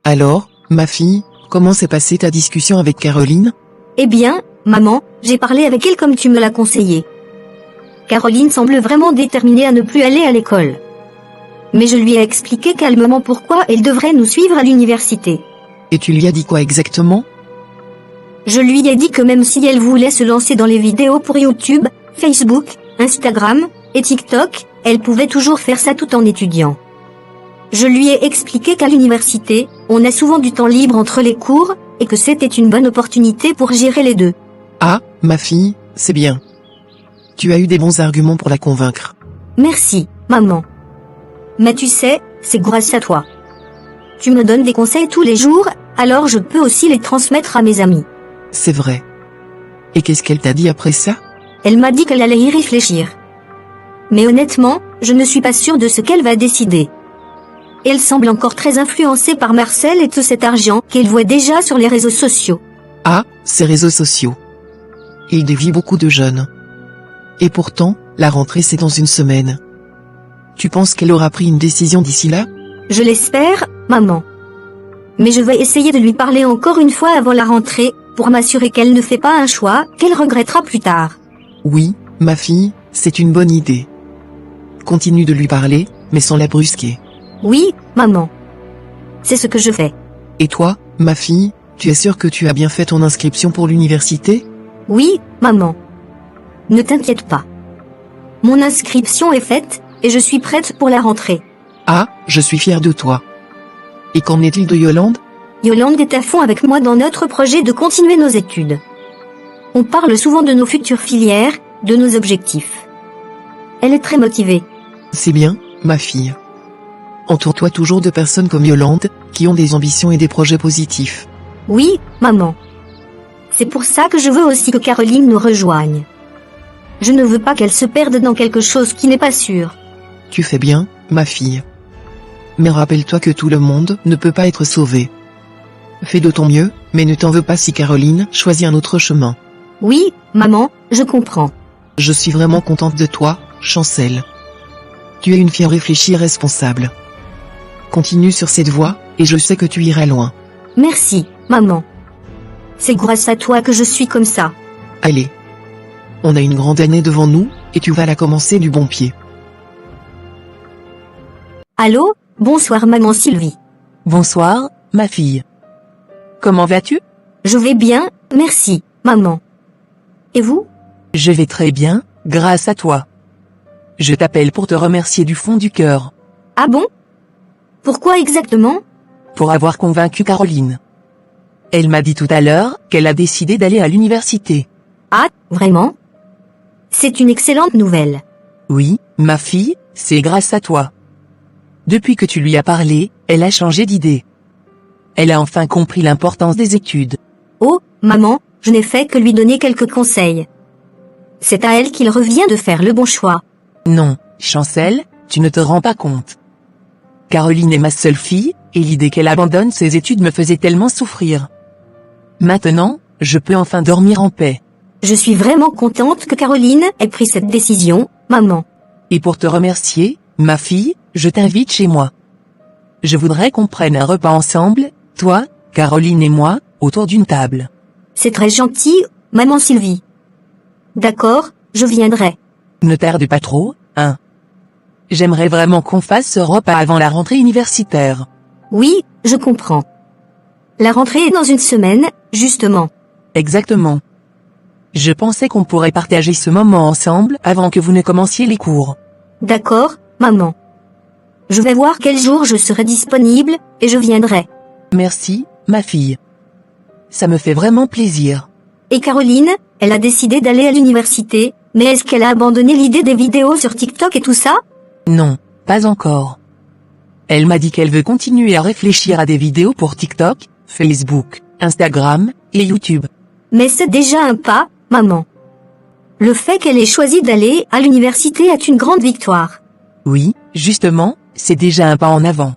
Alors, ma fille, comment s'est passée ta discussion avec Caroline? Eh bien, maman, j'ai parlé avec elle comme tu me l'as conseillé. Caroline semble vraiment déterminée à ne plus aller à l'école. Mais je lui ai expliqué calmement pourquoi elle devrait nous suivre à l'université. Et tu lui as dit quoi exactement? Je lui ai dit que même si elle voulait se lancer dans les vidéos pour YouTube, Facebook, Instagram et TikTok, elle pouvait toujours faire ça tout en étudiant. Je lui ai expliqué qu'à l'université, on a souvent du temps libre entre les cours, et que c'était une bonne opportunité pour gérer les deux. Ah, ma fille, c'est bien. Tu as eu des bons arguments pour la convaincre. Merci, maman. Mais tu sais, c'est grâce à toi. Tu me donnes des conseils tous les jours, alors je peux aussi les transmettre à mes amis. C'est vrai. Et qu'est-ce qu'elle t'a dit après ça? Elle m'a dit qu'elle allait y réfléchir. Mais honnêtement, je ne suis pas sûre de ce qu'elle va décider. Elle semble encore très influencée par Marcel et tout cet argent qu'elle voit déjà sur les réseaux sociaux. Ah, ces réseaux sociaux. Ils dévient beaucoup de jeunes. Et pourtant, la rentrée c'est dans une semaine. Tu penses qu'elle aura pris une décision d'ici là? Je l'espère, maman. Mais je vais essayer de lui parler encore une fois avant la rentrée, pour m'assurer qu'elle ne fait pas un choix qu'elle regrettera plus tard. Oui, ma fille, c'est une bonne idée. Continue de lui parler, mais sans la brusquer. Oui, maman. C'est ce que je fais. Et toi, ma fille, tu es sûre que tu as bien fait ton inscription pour l'université? Oui, maman. Ne t'inquiète pas. Mon inscription est faite, et je suis prête pour la rentrée. Ah, je suis fière de toi. Et qu'en est-il de Yolande? Yolande est à fond avec moi dans notre projet de continuer nos études. On parle souvent de nos futures filières, de nos objectifs. Elle est très motivée. C'est bien, ma fille. Entoure-toi toujours de personnes comme Yolande, qui ont des ambitions et des projets positifs. Oui, maman. C'est pour ça que je veux aussi que Caroline nous rejoigne. Je ne veux pas qu'elle se perde dans quelque chose qui n'est pas sûr. Tu fais bien, ma fille. Mais rappelle-toi que tout le monde ne peut pas être sauvé. Fais de ton mieux, mais ne t'en veux pas si Caroline choisit un autre chemin. Oui, maman, je comprends. Je suis vraiment contente de toi, Chancel. Tu es une fille réfléchie et responsable. Continue sur cette voie, et je sais que tu iras loin. Merci, maman. C'est grâce à toi que je suis comme ça. Allez. On a une grande année devant nous, et tu vas la commencer du bon pied. Allô, bonsoir maman Sylvie. Bonsoir, ma fille. Comment vas-tu? Je vais bien, merci, maman. Et vous? Je vais très bien, grâce à toi. Je t'appelle pour te remercier du fond du cœur. Ah bon? Pourquoi exactement? Pour avoir convaincu Caroline. Elle m'a dit tout à l'heure qu'elle a décidé d'aller à l'université. Ah, vraiment? C'est une excellente nouvelle. Oui, ma fille, c'est grâce à toi. Depuis que tu lui as parlé, elle a changé d'idée. Elle a enfin compris l'importance des études. Oh, maman, je n'ai fait que lui donner quelques conseils. C'est à elle qu'il revient de faire le bon choix. Non, Chancel, tu ne te rends pas compte. Caroline est ma seule fille, et l'idée qu'elle abandonne ses études me faisait tellement souffrir. Maintenant, je peux enfin dormir en paix. Je suis vraiment contente que Caroline ait pris cette décision, maman. Et pour te remercier, ma fille, je t'invite chez moi. Je voudrais qu'on prenne un repas ensemble, toi, Caroline et moi, autour d'une table. C'est très gentil, maman Sylvie. D'accord, je viendrai. Ne tarde pas trop, hein. J'aimerais vraiment qu'on fasse ce repas avant la rentrée universitaire. Oui, je comprends. La rentrée est dans une semaine, justement. Exactement. Je pensais qu'on pourrait partager ce moment ensemble avant que vous ne commenciez les cours. D'accord, maman. Je vais voir quel jour je serai disponible, et je viendrai. Merci, ma fille. Ça me fait vraiment plaisir. Et Caroline, elle a décidé d'aller à l'université, mais est-ce qu'elle a abandonné l'idée des vidéos sur TikTok et tout ça? Non, pas encore. Elle m'a dit qu'elle veut continuer à réfléchir à des vidéos pour TikTok, Facebook, Instagram, et YouTube. Mais c'est déjà un pas, maman. Le fait qu'elle ait choisi d'aller à l'université est une grande victoire. Oui, justement, c'est déjà un pas en avant.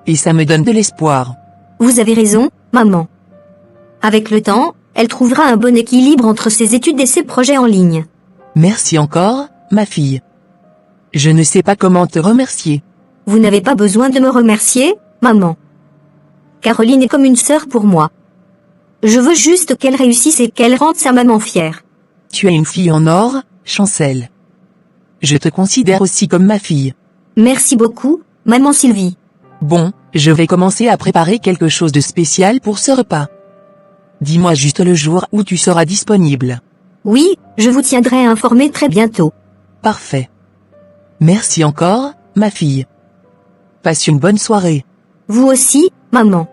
Et ça me donne de l'espoir. Vous avez raison, maman. Avec le temps, elle trouvera un bon équilibre entre ses études et ses projets en ligne. Merci encore, ma fille. Je ne sais pas comment te remercier. Vous n'avez pas besoin de me remercier, maman. Caroline est comme une sœur pour moi. Je veux juste qu'elle réussisse et qu'elle rende sa maman fière. Tu es une fille en or, Chancel. Je te considère aussi comme ma fille. Merci beaucoup, maman Sylvie. Bon, je vais commencer à préparer quelque chose de spécial pour ce repas. Dis-moi juste le jour où tu seras disponible. Oui, je vous tiendrai informé très bientôt. Parfait. Merci encore, ma fille. Passe une bonne soirée. Vous aussi, maman.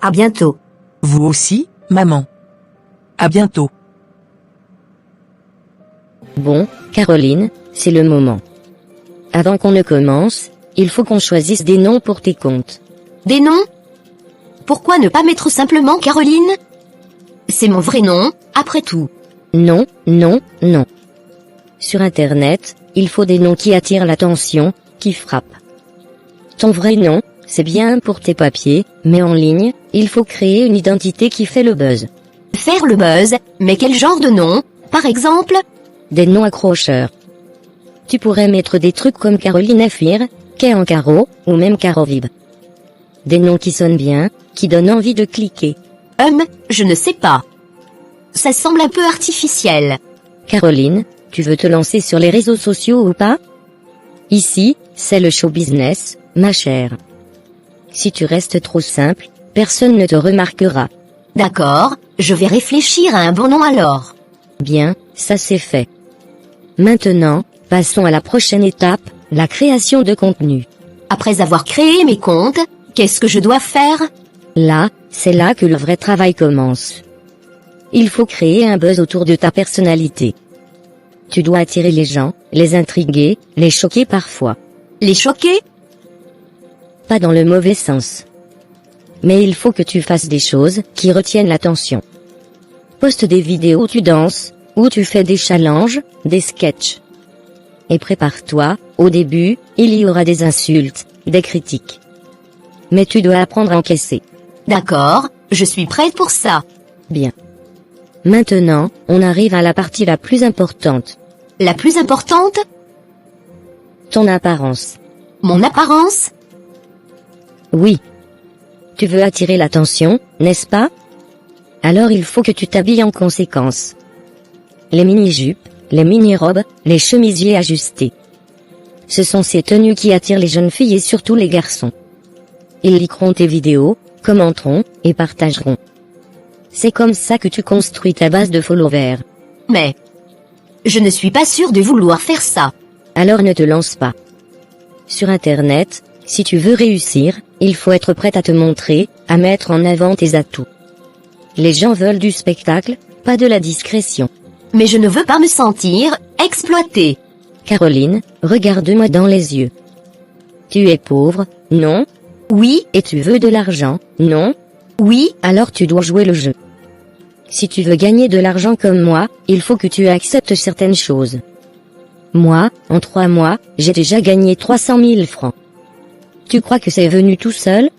À bientôt. Vous aussi, maman. À bientôt. Bon, Caroline, c'est le moment. Avant qu'on ne commence, il faut qu'on choisisse des noms pour tes comptes. Des noms? Pourquoi ne pas mettre simplement Caroline? C'est mon vrai nom, après tout. Non, non, non. Sur Internet, il faut des noms qui attirent l'attention, qui frappent. Ton vrai nom, c'est bien pour tes papiers, mais en ligne, il faut créer une identité qui fait le buzz. Faire le buzz, mais quel genre de nom, par exemple? Des noms accrocheurs. Tu pourrais mettre des trucs comme Caroline Fir, Kay en Caro, ou même Carovib. Des noms qui sonnent bien, qui donnent envie de cliquer. Je ne sais pas. Ça semble un peu artificiel. Caroline, tu veux te lancer sur les réseaux sociaux ou pas? Ici, c'est le show business, ma chère. Si tu restes trop simple, personne ne te remarquera. D'accord, je vais réfléchir à un bon nom alors. Bien, ça c'est fait. Maintenant, passons à la prochaine étape, la création de contenu. Après avoir créé mes comptes, qu'est-ce que je dois faire? Là, c'est là que le vrai travail commence. Il faut créer un buzz autour de ta personnalité. Tu dois attirer les gens, les intriguer, les choquer parfois. Les choquer? Pas dans le mauvais sens. Mais il faut que tu fasses des choses qui retiennent l'attention. Poste des vidéos où tu danses, où tu fais des challenges, des sketchs. Et prépare-toi, au début, il y aura des insultes, des critiques. Mais tu dois apprendre à encaisser. D'accord, je suis prête pour ça. Bien. Maintenant, on arrive à la partie la plus importante. La plus importante? Ton apparence. Mon apparence? Oui. Tu veux attirer l'attention, n'est-ce pas? Alors il faut que tu t'habilles en conséquence. Les mini-jupes, les mini-robes, les chemisiers ajustés. Ce sont ces tenues qui attirent les jeunes filles et surtout les garçons. Ils likeront tes vidéos, commenteront, et partageront. C'est comme ça que tu construis ta base de followers. Mais je ne suis pas sûre de vouloir faire ça. Alors ne te lance pas. Sur Internet, si tu veux réussir, il faut être prête à te montrer, à mettre en avant tes atouts. Les gens veulent du spectacle, pas de la discrétion. Mais je ne veux pas me sentir exploitée. Caroline, regarde-moi dans les yeux. Tu es pauvre, non? Oui, Et tu veux de l'argent, non? oui, Alors tu dois jouer le jeu. Si tu veux gagner de l'argent comme moi, il faut que tu acceptes certaines choses. Moi, en 3 mois, j'ai déjà gagné 300 000 francs. Tu crois que c'est venu tout seul?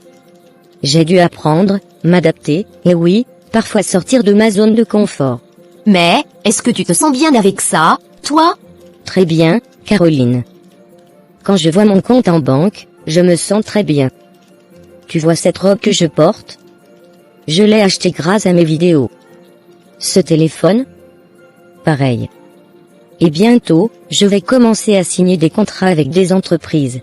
J'ai dû apprendre, m'adapter, et oui, parfois sortir de ma zone de confort. mais est-ce que tu te sens bien avec ça, toi? Très bien, Caroline. Quand je vois mon compte en banque, je me sens très bien. Tu vois cette robe que je porte? Je l'ai achetée grâce à mes vidéos. Ce téléphone? Pareil. Et bientôt, je vais commencer à signer des contrats avec des entreprises.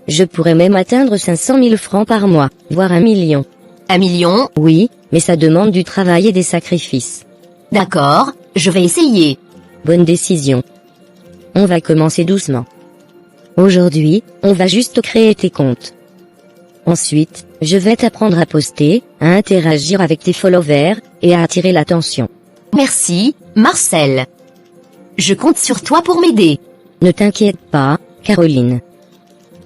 Je pourrais même atteindre 500 000 francs par mois, voire 1 million. 1 million? Oui, mais ça demande du travail et des sacrifices. D'accord, je vais essayer. Bonne décision. On va commencer doucement. Aujourd'hui, on va juste créer tes comptes. Ensuite, je vais t'apprendre à poster, à interagir avec tes followers, et à attirer l'attention. Merci, Marcel. Je compte sur toi pour m'aider. Ne t'inquiète pas, Caroline.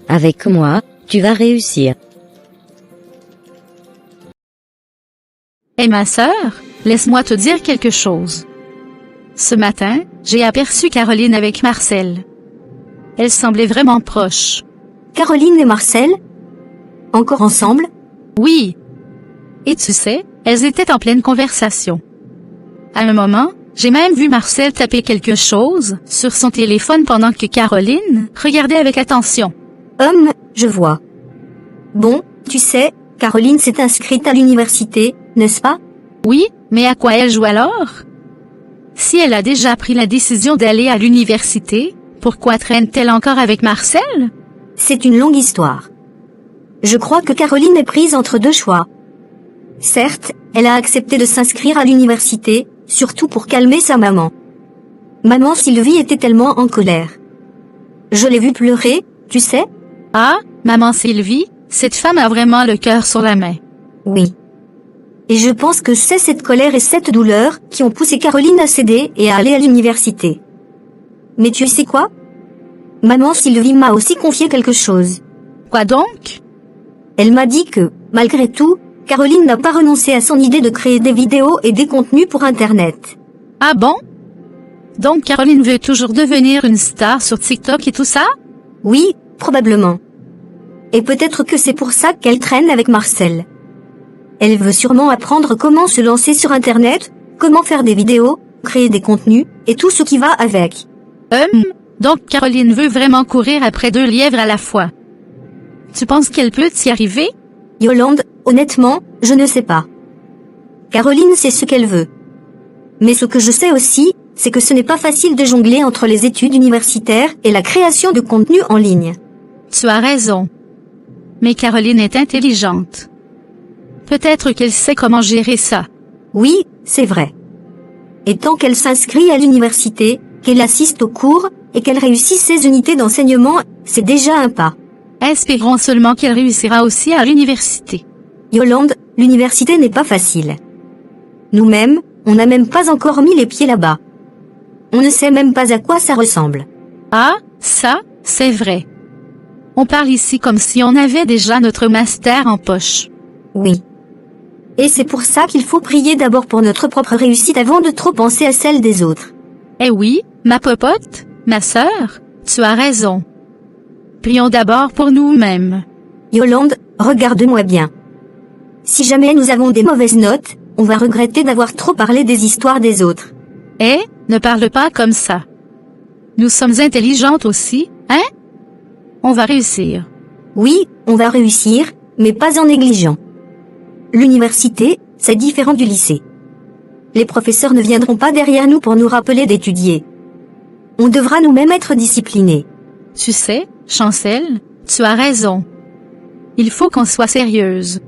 Avec moi, tu vas réussir. Et ma sœur, laisse-moi te dire quelque chose. Ce matin, j'ai aperçu Caroline avec Marcel. Elle semblait vraiment proche. Caroline et Marcel? Encore ensemble? Oui. Et tu sais, elles étaient en pleine conversation. À un moment, j'ai même vu Marcel taper quelque chose sur son téléphone pendant que Caroline regardait avec attention. Je vois. Bon, tu sais, Caroline s'est inscrite à l'université, n'est-ce pas? Oui, mais à quoi elle joue alors? Si elle a déjà pris la décision d'aller à l'université, pourquoi traîne-t-elle encore avec Marcel? C'est une longue histoire. Je crois que Caroline est prise entre 2 choix. Certes, elle a accepté de s'inscrire à l'université, surtout pour calmer sa maman. Maman Sylvie était tellement en colère. Je l'ai vue pleurer, tu sais? Ah, maman Sylvie, cette femme a vraiment le cœur sur la main. Oui. Et je pense que c'est cette colère et cette douleur qui ont poussé Caroline à céder et à aller à l'université. Mais tu sais quoi? Maman Sylvie m'a aussi confié quelque chose. Quoi donc? Elle m'a dit que, malgré tout, Caroline n'a pas renoncé à son idée de créer des vidéos et des contenus pour Internet. Ah bon? Donc Caroline veut toujours devenir une star sur TikTok et tout ça? Oui, probablement. Et peut-être que c'est pour ça qu'elle traîne avec Marcel. Elle veut sûrement apprendre comment se lancer sur Internet, comment faire des vidéos, créer des contenus, et tout ce qui va avec. Donc Caroline veut vraiment courir après 2 lièvres à la fois. Tu penses qu'elle peut y arriver? Yolande, honnêtement, je ne sais pas. Caroline sait ce qu'elle veut. Mais ce que je sais aussi, c'est que ce n'est pas facile de jongler entre les études universitaires et la création de contenu en ligne. Tu as raison. Mais Caroline est intelligente. Peut-être qu'elle sait comment gérer ça. Oui, c'est vrai. Et tant qu'elle s'inscrit à l'université, qu'elle assiste aux cours, et qu'elle réussit ses unités d'enseignement, c'est déjà un pas. Espérons seulement qu'elle réussira aussi à l'université. Yolande, l'université n'est pas facile. Nous-mêmes, on n'a même pas encore mis les pieds là-bas. On ne sait même pas à quoi ça ressemble. Ah, ça, c'est vrai. On parle ici comme si on avait déjà notre master en poche. Oui. Et c'est pour ça qu'il faut prier d'abord pour notre propre réussite avant de trop penser à celle des autres. Eh oui, ma popote, ma sœur, tu as raison. Prions d'abord pour nous-mêmes. Yolande, regarde-moi bien. Si jamais nous avons des mauvaises notes, on va regretter d'avoir trop parlé des histoires des autres. Eh, ne parle pas comme ça. Nous sommes intelligentes aussi, hein? On va réussir. Oui, on va réussir, mais pas en négligeant. L'université, c'est différent du lycée. Les professeurs ne viendront pas derrière nous pour nous rappeler d'étudier. On devra nous-mêmes être disciplinés. Tu sais, Chancel, tu as raison. Il faut qu'on soit sérieuse.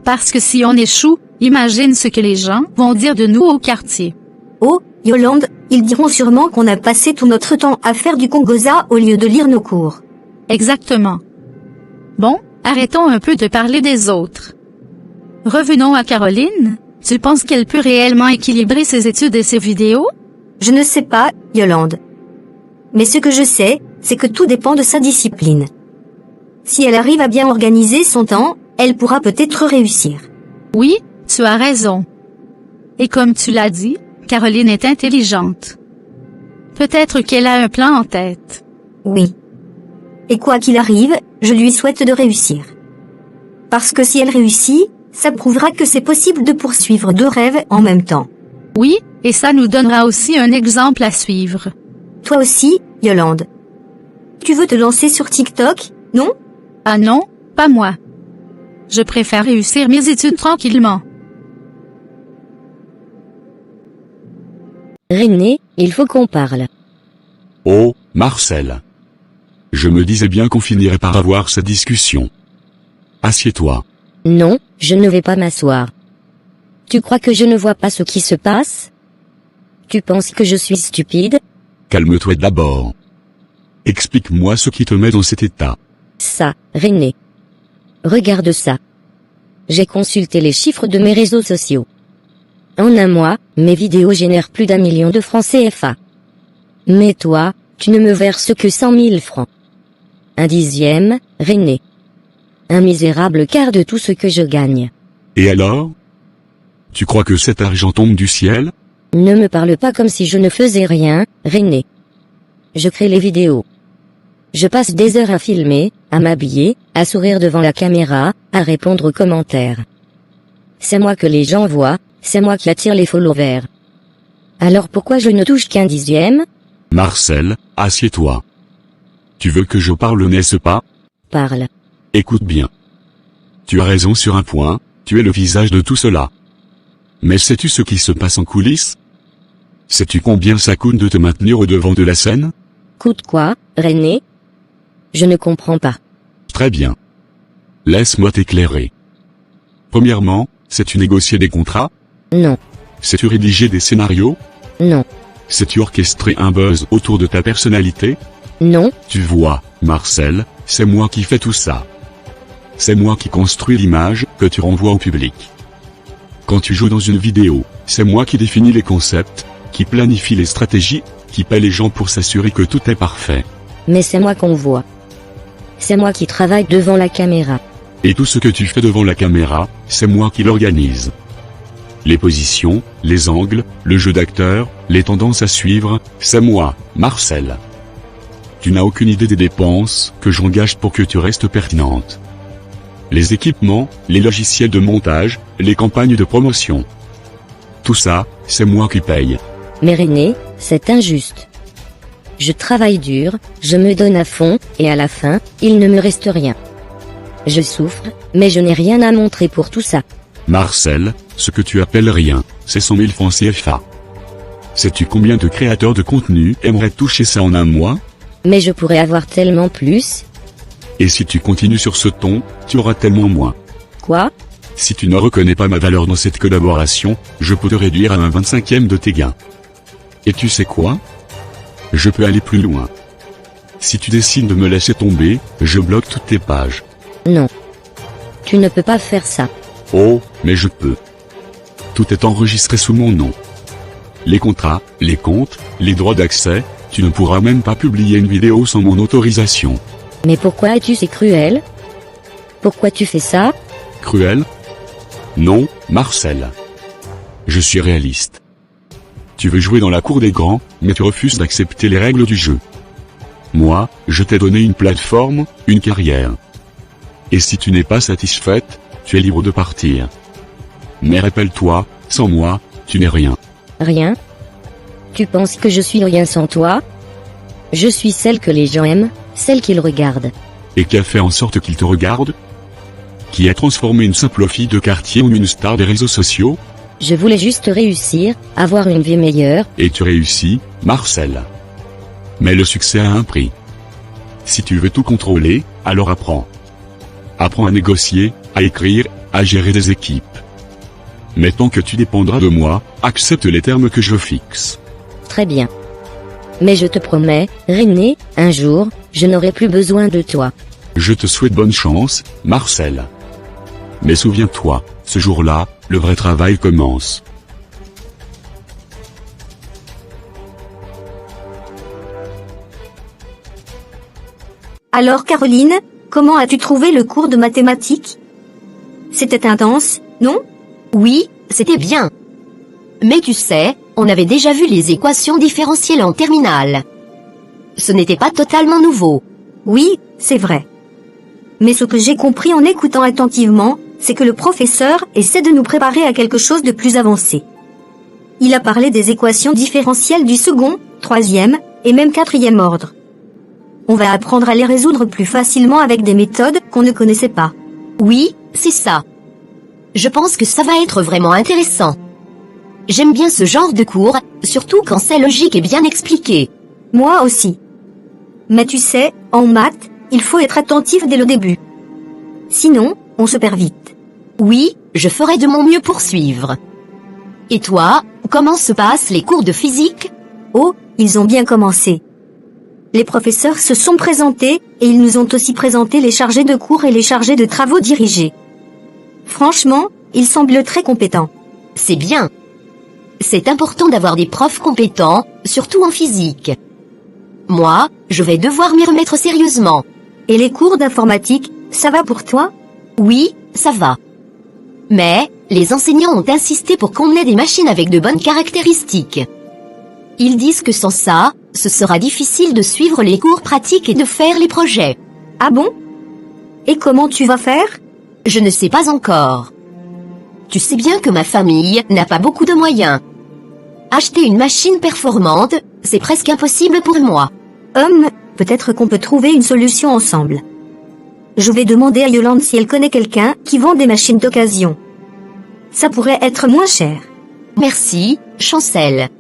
Parce que si on échoue, imagine ce que les gens vont dire de nous au quartier. Oh, Yolande, ils diront sûrement qu'on a passé tout notre temps à faire du congoza au lieu de lire nos cours. Exactement. Bon, arrêtons un peu de parler des autres. Revenons à Caroline. Tu penses qu'elle peut réellement équilibrer ses études et ses vidéos? Je ne sais pas, Yolande. Mais ce que je sais, c'est que tout dépend de sa discipline. Si elle arrive à bien organiser son temps, elle pourra peut-être réussir. Oui, tu as raison. Et comme tu l'as dit, Caroline est intelligente. Peut-être qu'elle a un plan en tête. Oui. Et quoi qu'il arrive, je lui souhaite de réussir. Parce que si elle réussit, ça prouvera que c'est possible de poursuivre deux rêves en même temps. Oui, et ça nous donnera aussi un exemple à suivre. Toi aussi, Yolande. Tu veux te lancer sur TikTok, non? Ah non, pas moi. Je préfère réussir mes études tranquillement. René, il faut qu'on parle. Oh, Marcel. Je me disais bien qu'on finirait par avoir cette discussion. Assieds-toi. Non, je ne vais pas m'asseoir. Tu crois que je ne vois pas ce qui se passe? Tu penses que je suis stupide? Calme-toi d'abord. Explique-moi ce qui te met dans cet état. Ça, René. Regarde ça. J'ai consulté les chiffres de mes réseaux sociaux. En un mois, mes vidéos génèrent plus d'1 million de francs CFA. Mais toi, tu ne me verses que 100 000 francs. Un dixième, René. Un misérable quart de tout ce que je gagne. Et alors? Tu crois que cet argent tombe du ciel? Ne me parle pas comme si je ne faisais rien, René. Je crée les vidéos. Je passe des heures à filmer, à m'habiller, à sourire devant la caméra, à répondre aux commentaires. C'est moi que les gens voient, c'est moi qui attire les followers. Alors pourquoi je ne touche qu'un dixième? Marcel, assieds-toi. Tu veux que je parle, n'est-ce pas? Parle. Écoute bien. Tu as raison sur un point, tu es le visage de tout cela. Mais sais-tu ce qui se passe en coulisses? Sais-tu combien ça coûte de te maintenir au devant de la scène? Coûte quoi, René? Je ne comprends pas. Très bien. Laisse-moi t'éclairer. Premièrement, sais-tu négocier des contrats? Non. Sais-tu rédiger des scénarios? Non. Sais-tu orchestrer un buzz autour de ta personnalité? Non. Tu vois, Marcel, c'est moi qui fais tout ça. C'est moi qui construis l'image que tu renvoies au public. Quand tu joues dans une vidéo, c'est moi qui définis les concepts, qui planifie les stratégies, qui paie les gens pour s'assurer que tout est parfait. Mais c'est moi qu'on voit. C'est moi qui travaille devant la caméra. Et tout ce que tu fais devant la caméra, c'est moi qui l'organise. Les positions, les angles, le jeu d'acteur, les tendances à suivre, c'est moi, Marcel. Tu n'as aucune idée des dépenses que j'engage pour que tu restes pertinente. Les équipements, les logiciels de montage, les campagnes de promotion. Tout ça, c'est moi qui paye. Mais René, c'est injuste. Je travaille dur, je me donne à fond, et à la fin, il ne me reste rien. Je souffre, mais je n'ai rien à montrer pour tout ça. Marcel, ce que tu appelles rien, c'est 100 000 francs CFA. Sais-tu combien de créateurs de contenu aimeraient toucher ça en un mois? Mais je pourrais avoir tellement plus. Et si tu continues sur ce ton, tu auras tellement moins. Quoi? Si tu ne reconnais pas ma valeur dans cette collaboration, je peux te réduire à un 25e de tes gains. Et tu sais quoi? Je peux aller plus loin. Si tu décides de me laisser tomber, je bloque toutes tes pages. Non. Tu ne peux pas faire ça. Oh, mais je peux. Tout est enregistré sous mon nom. Les contrats, les comptes, les droits d'accès, tu ne pourras même pas publier une vidéo sans mon autorisation. Mais pourquoi es-tu si cruel? Pourquoi tu fais ça? Cruel? Non, Marcel. Je suis réaliste. Tu veux jouer dans la cour des grands, mais tu refuses d'accepter les règles du jeu. Moi, je t'ai donné une plateforme, une carrière. Et si tu n'es pas satisfaite, tu es libre de partir. Mais rappelle-toi, sans moi, tu n'es rien. Rien? Tu penses que je suis rien sans toi? Je suis celle que les gens aiment, celle qu'ils regardent. Et qui a fait en sorte qu'ils te regardent? Qui a transformé une simple fille de quartier en une star des réseaux sociaux? Je voulais juste réussir, avoir une vie meilleure. Et tu réussis, Marcel. Mais le succès a un prix. Si tu veux tout contrôler, alors apprends. Apprends à négocier, à écrire, à gérer des équipes. Mais tant que tu dépendras de moi, accepte les termes que je fixe. Très bien. Mais je te promets, René, un jour, je n'aurai plus besoin de toi. Je te souhaite bonne chance, Marcel. Mais souviens-toi, ce jour-là, le vrai travail commence. Alors Caroline, comment as-tu trouvé le cours de mathématiques? C'était intense, non? Oui, c'était bien. Mais tu sais, on avait déjà vu les équations différentielles en terminale. Ce n'était pas totalement nouveau. Oui, c'est vrai. Mais ce que j'ai compris en écoutant attentivement, c'est que le professeur essaie de nous préparer à quelque chose de plus avancé. Il a parlé des équations différentielles du second, troisième et même quatrième ordre. On va apprendre à les résoudre plus facilement avec des méthodes qu'on ne connaissait pas. Oui, c'est ça. Je pense que ça va être vraiment intéressant. J'aime bien ce genre de cours, surtout quand c'est logique et bien expliqué. Moi aussi. Mais tu sais, en maths, il faut être attentif dès le début. Sinon, on se perd vite. Oui, je ferai de mon mieux pour suivre. Et toi, comment se passent les cours de physique? Oh, ils ont bien commencé. Les professeurs se sont présentés et ils nous ont aussi présenté les chargés de cours et les chargés de travaux dirigés. Franchement, ils semblent très compétents. C'est bien. C'est important d'avoir des profs compétents, surtout en physique. Moi, je vais devoir m'y remettre sérieusement. Et les cours d'informatique, ça va pour toi? Oui, ça va. Mais, les enseignants ont insisté pour qu'on ait des machines avec de bonnes caractéristiques. Ils disent que sans ça, ce sera difficile de suivre les cours pratiques et de faire les projets. Ah bon? Et comment tu vas faire? Je ne sais pas encore. Tu sais bien que ma famille n'a pas beaucoup de moyens. Acheter une machine performante, c'est presque impossible pour moi. Peut-être qu'on peut trouver une solution ensemble. Je vais demander à Yolande si elle connaît quelqu'un qui vend des machines d'occasion. Ça pourrait être moins cher. Merci, Chancel.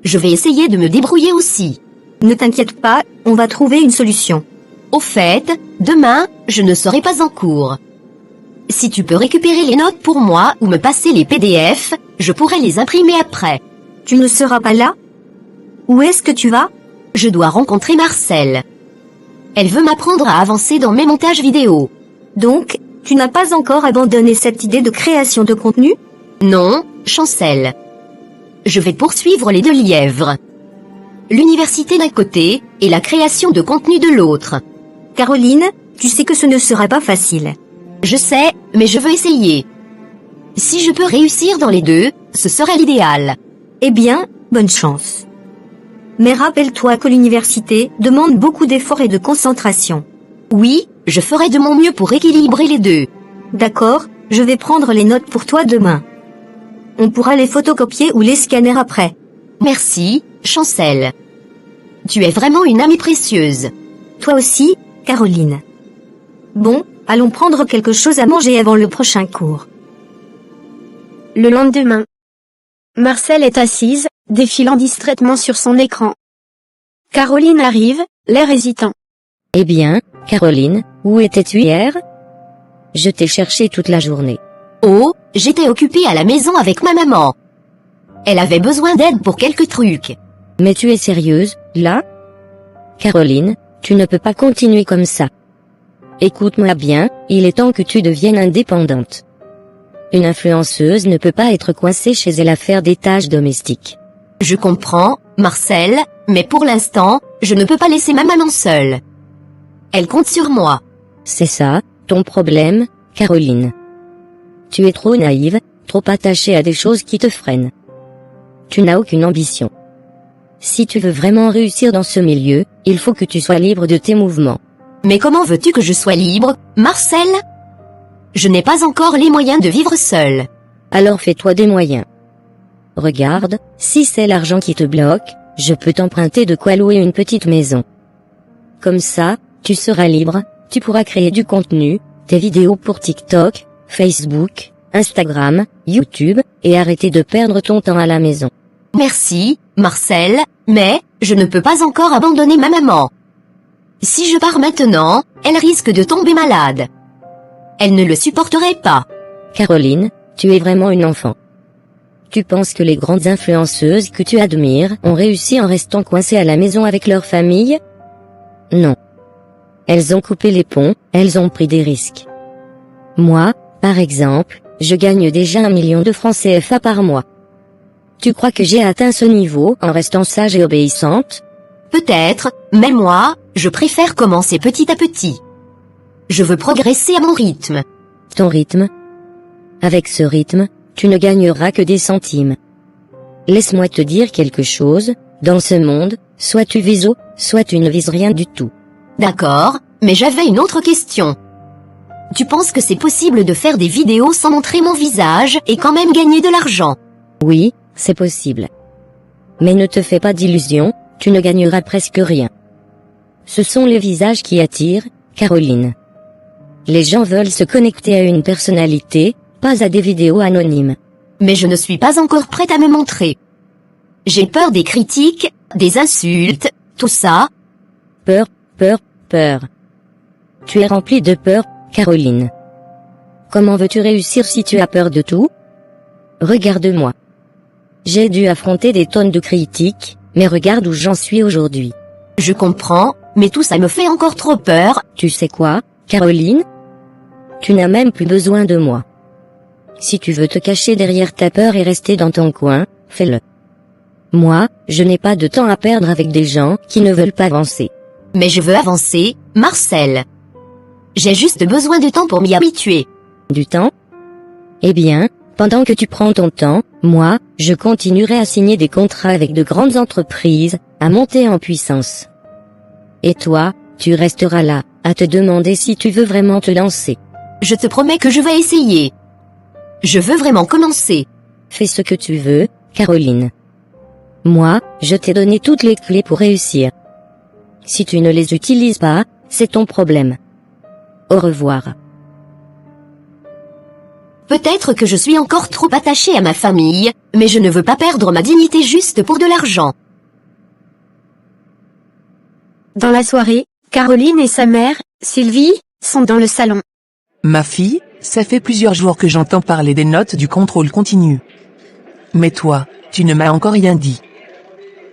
Je vais essayer de me débrouiller aussi. Ne t'inquiète pas, on va trouver une solution. Au fait, demain, je ne serai pas en cours. Si tu peux récupérer les notes pour moi ou me passer les PDF, je pourrai les imprimer après. Tu ne seras pas là? Où est-ce que tu vas? Je dois rencontrer Marcel. Elle veut m'apprendre à avancer dans mes montages vidéo. Donc, tu n'as pas encore abandonné cette idée de création de contenu? Non, Chancel. Je vais poursuivre les deux lièvres. L'université d'un côté, et la création de contenu de l'autre. Caroline, tu sais que ce ne sera pas facile. Je sais, mais je veux essayer. Si je peux réussir dans les deux, ce serait l'idéal. Eh bien, bonne chance. Mais rappelle-toi que l'université demande beaucoup d'efforts et de concentration. Oui, je ferai de mon mieux pour équilibrer les deux. D'accord, je vais prendre les notes pour toi demain. On pourra les photocopier ou les scanner après. Merci, Chancel. Tu es vraiment une amie précieuse. Toi aussi, Caroline. Bon, allons prendre quelque chose à manger avant le prochain cours. Le lendemain. Marcel est assise, défilant distraitement sur son écran. Caroline arrive, l'air hésitant. Eh bien, Caroline, où étais-tu hier? Je t'ai cherché toute la journée. Oh, j'étais occupée à la maison avec ma maman. Elle avait besoin d'aide pour quelques trucs. Mais tu es sérieuse, là? Caroline, tu ne peux pas continuer comme ça. Écoute-moi bien, il est temps que tu deviennes indépendante. Une influenceuse ne peut pas être coincée chez elle à faire des tâches domestiques. Je comprends, Marcel, mais pour l'instant, je ne peux pas laisser ma maman seule. Elle compte sur moi. C'est ça, ton problème, Caroline. Tu es trop naïve, trop attachée à des choses qui te freinent. Tu n'as aucune ambition. si tu veux vraiment réussir dans ce milieu, il faut que tu sois libre de tes mouvements. Mais comment veux-tu que je sois libre, Marcel? Je n'ai pas encore les moyens de vivre seul. Alors fais-toi des moyens. Regarde, si c'est l'argent qui te bloque, je peux t'emprunter de quoi louer une petite maison. Comme ça, tu seras libre, tu pourras créer du contenu, des vidéos pour TikTok, Facebook, Instagram, YouTube, et arrêter de perdre ton temps à la maison. Merci, Marcel, mais je ne peux pas encore abandonner ma maman. Si je pars maintenant, elle risque de tomber malade. Elle ne le supporterait pas. Caroline, tu es vraiment une enfant. Tu penses que les grandes influenceuses que tu admires ont réussi en restant coincées à la maison avec leur famille? Non. Elles ont coupé les ponts, elles ont pris des risques. Moi, par exemple, je gagne déjà 1 million de francs CFA par mois. Tu crois que j'ai atteint ce niveau en restant sage et obéissante? Peut-être, mais moi, je préfère commencer petit à petit. Je veux progresser à mon rythme. Ton rythme? Avec ce rythme, tu ne gagneras que des centimes. Laisse-moi te dire quelque chose, dans ce monde, soit tu vises haut, soit tu ne vises rien du tout. D'accord, mais j'avais une autre question. Tu penses que c'est possible de faire des vidéos sans montrer mon visage et quand même gagner de l'argent? Oui, c'est possible. Mais ne te fais pas d'illusions, tu ne gagneras presque rien. Ce sont les visages qui attirent, Caroline. Les gens veulent se connecter à une personnalité, pas à des vidéos anonymes. Mais je ne suis pas encore prête à me montrer. J'ai peur des critiques, des insultes, tout ça. Peur, peur, peur. Tu es remplie de peur, Caroline. Comment veux-tu réussir si tu as peur de tout? Regarde-moi. J'ai dû affronter des tonnes de critiques, mais regarde où j'en suis aujourd'hui. Je comprends, mais tout ça me fait encore trop peur. Tu sais quoi, Caroline? Tu n'as même plus besoin de moi. Si tu veux te cacher derrière ta peur et rester dans ton coin, fais-le. Moi, je n'ai pas de temps à perdre avec des gens qui ne veulent pas avancer. Mais je veux avancer, Marcel. J'ai juste besoin de temps pour m'y habituer. Du temps? Eh bien, pendant que tu prends ton temps, moi, je continuerai à signer des contrats avec de grandes entreprises, à monter en puissance. Et toi, tu resteras là, à te demander si tu veux vraiment te lancer. Je te promets que je vais essayer. Je veux vraiment commencer. Fais ce que tu veux, Caroline. Moi, je t'ai donné toutes les clés pour réussir. Si tu ne les utilises pas, c'est ton problème. Au revoir. Peut-être que je suis encore trop attachée à ma famille, mais je ne veux pas perdre ma dignité juste pour de l'argent. Dans la soirée, Caroline et sa mère, Sylvie, sont dans le salon. Ma fille, ça fait plusieurs jours que j'entends parler des notes du contrôle continu. Mais toi, tu ne m'as encore rien dit.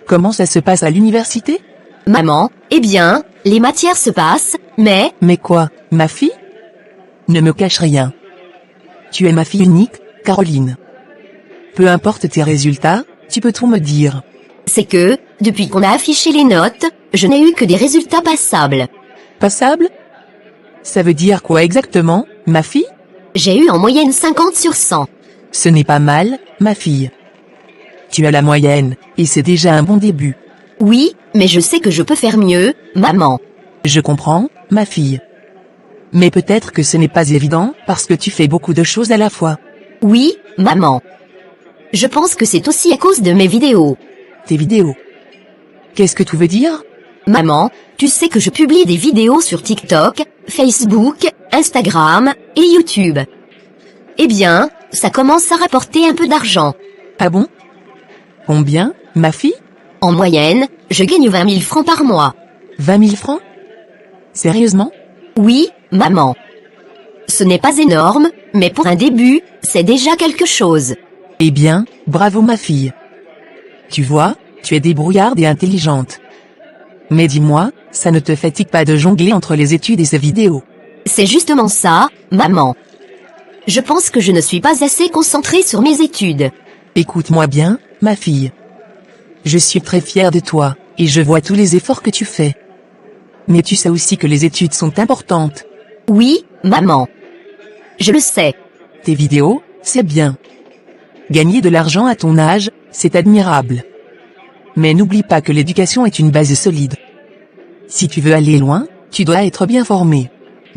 Comment ça se passe à l'université? Maman, eh bien, les matières se passent, mais... Mais quoi, ma fille? Ne me cache rien. Tu es ma fille unique, Caroline. Peu importe tes résultats, tu peux tout me dire. C'est que, depuis qu'on a affiché les notes, je n'ai eu que des résultats passables. Passable? Ça veut dire quoi exactement, ma fille? J'ai eu en moyenne 50 sur 100. Ce n'est pas mal, ma fille. Tu as la moyenne, et c'est déjà un bon début. Oui, mais je sais que je peux faire mieux, maman. Je comprends, ma fille. Mais peut-être que ce n'est pas évident, parce que tu fais beaucoup de choses à la fois. Oui, maman. Je pense que c'est aussi à cause de mes vidéos. Tes vidéos. Qu'est-ce que tu veux dire? Maman, tu sais que je publie des vidéos sur TikTok, Facebook, Instagram et YouTube. Eh bien, ça commence à rapporter un peu d'argent. Ah bon? Combien, ma fille? En moyenne, je gagne 20 000 francs par mois. 20 000 francs? Sérieusement? Oui, maman. Ce n'est pas énorme, mais pour un début, c'est déjà quelque chose. Eh bien, bravo ma fille. Tu vois, tu es débrouillarde et intelligente. Mais dis-moi, ça ne te fatigue pas de jongler entre les études et ces vidéos? C'est justement ça, maman. Je pense que je ne suis pas assez concentrée sur mes études. Écoute-moi bien, ma fille. Je suis très fière de toi, et je vois tous les efforts que tu fais. Mais tu sais aussi que les études sont importantes. Oui, maman. Je le sais. Tes vidéos, c'est bien. Gagner de l'argent à ton âge, c'est admirable. Mais n'oublie pas que l'éducation est une base solide. Si tu veux aller loin, tu dois être bien formé.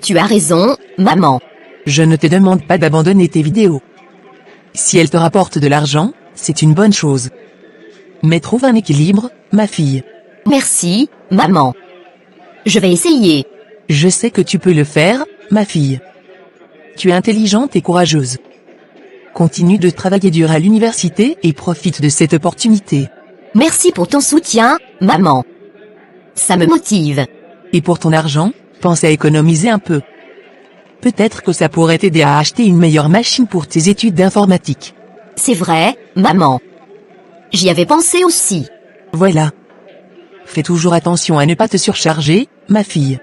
Tu as raison, maman. Je ne te demande pas d'abandonner tes vidéos. Si elles te rapportent de l'argent, c'est une bonne chose. Mais trouve un équilibre, ma fille. Merci, maman. Je vais essayer. Je sais que tu peux le faire, ma fille. Tu es intelligente et courageuse. Continue de travailler dur à l'université et profite de cette opportunité. Merci pour ton soutien, maman. Ça me motive. Et pour ton argent, pense à économiser un peu. Peut-être que ça pourrait t'aider à acheter une meilleure machine pour tes études d'informatique. C'est vrai, maman. J'y avais pensé aussi. Voilà. Fais toujours attention à ne pas te surcharger, ma fille.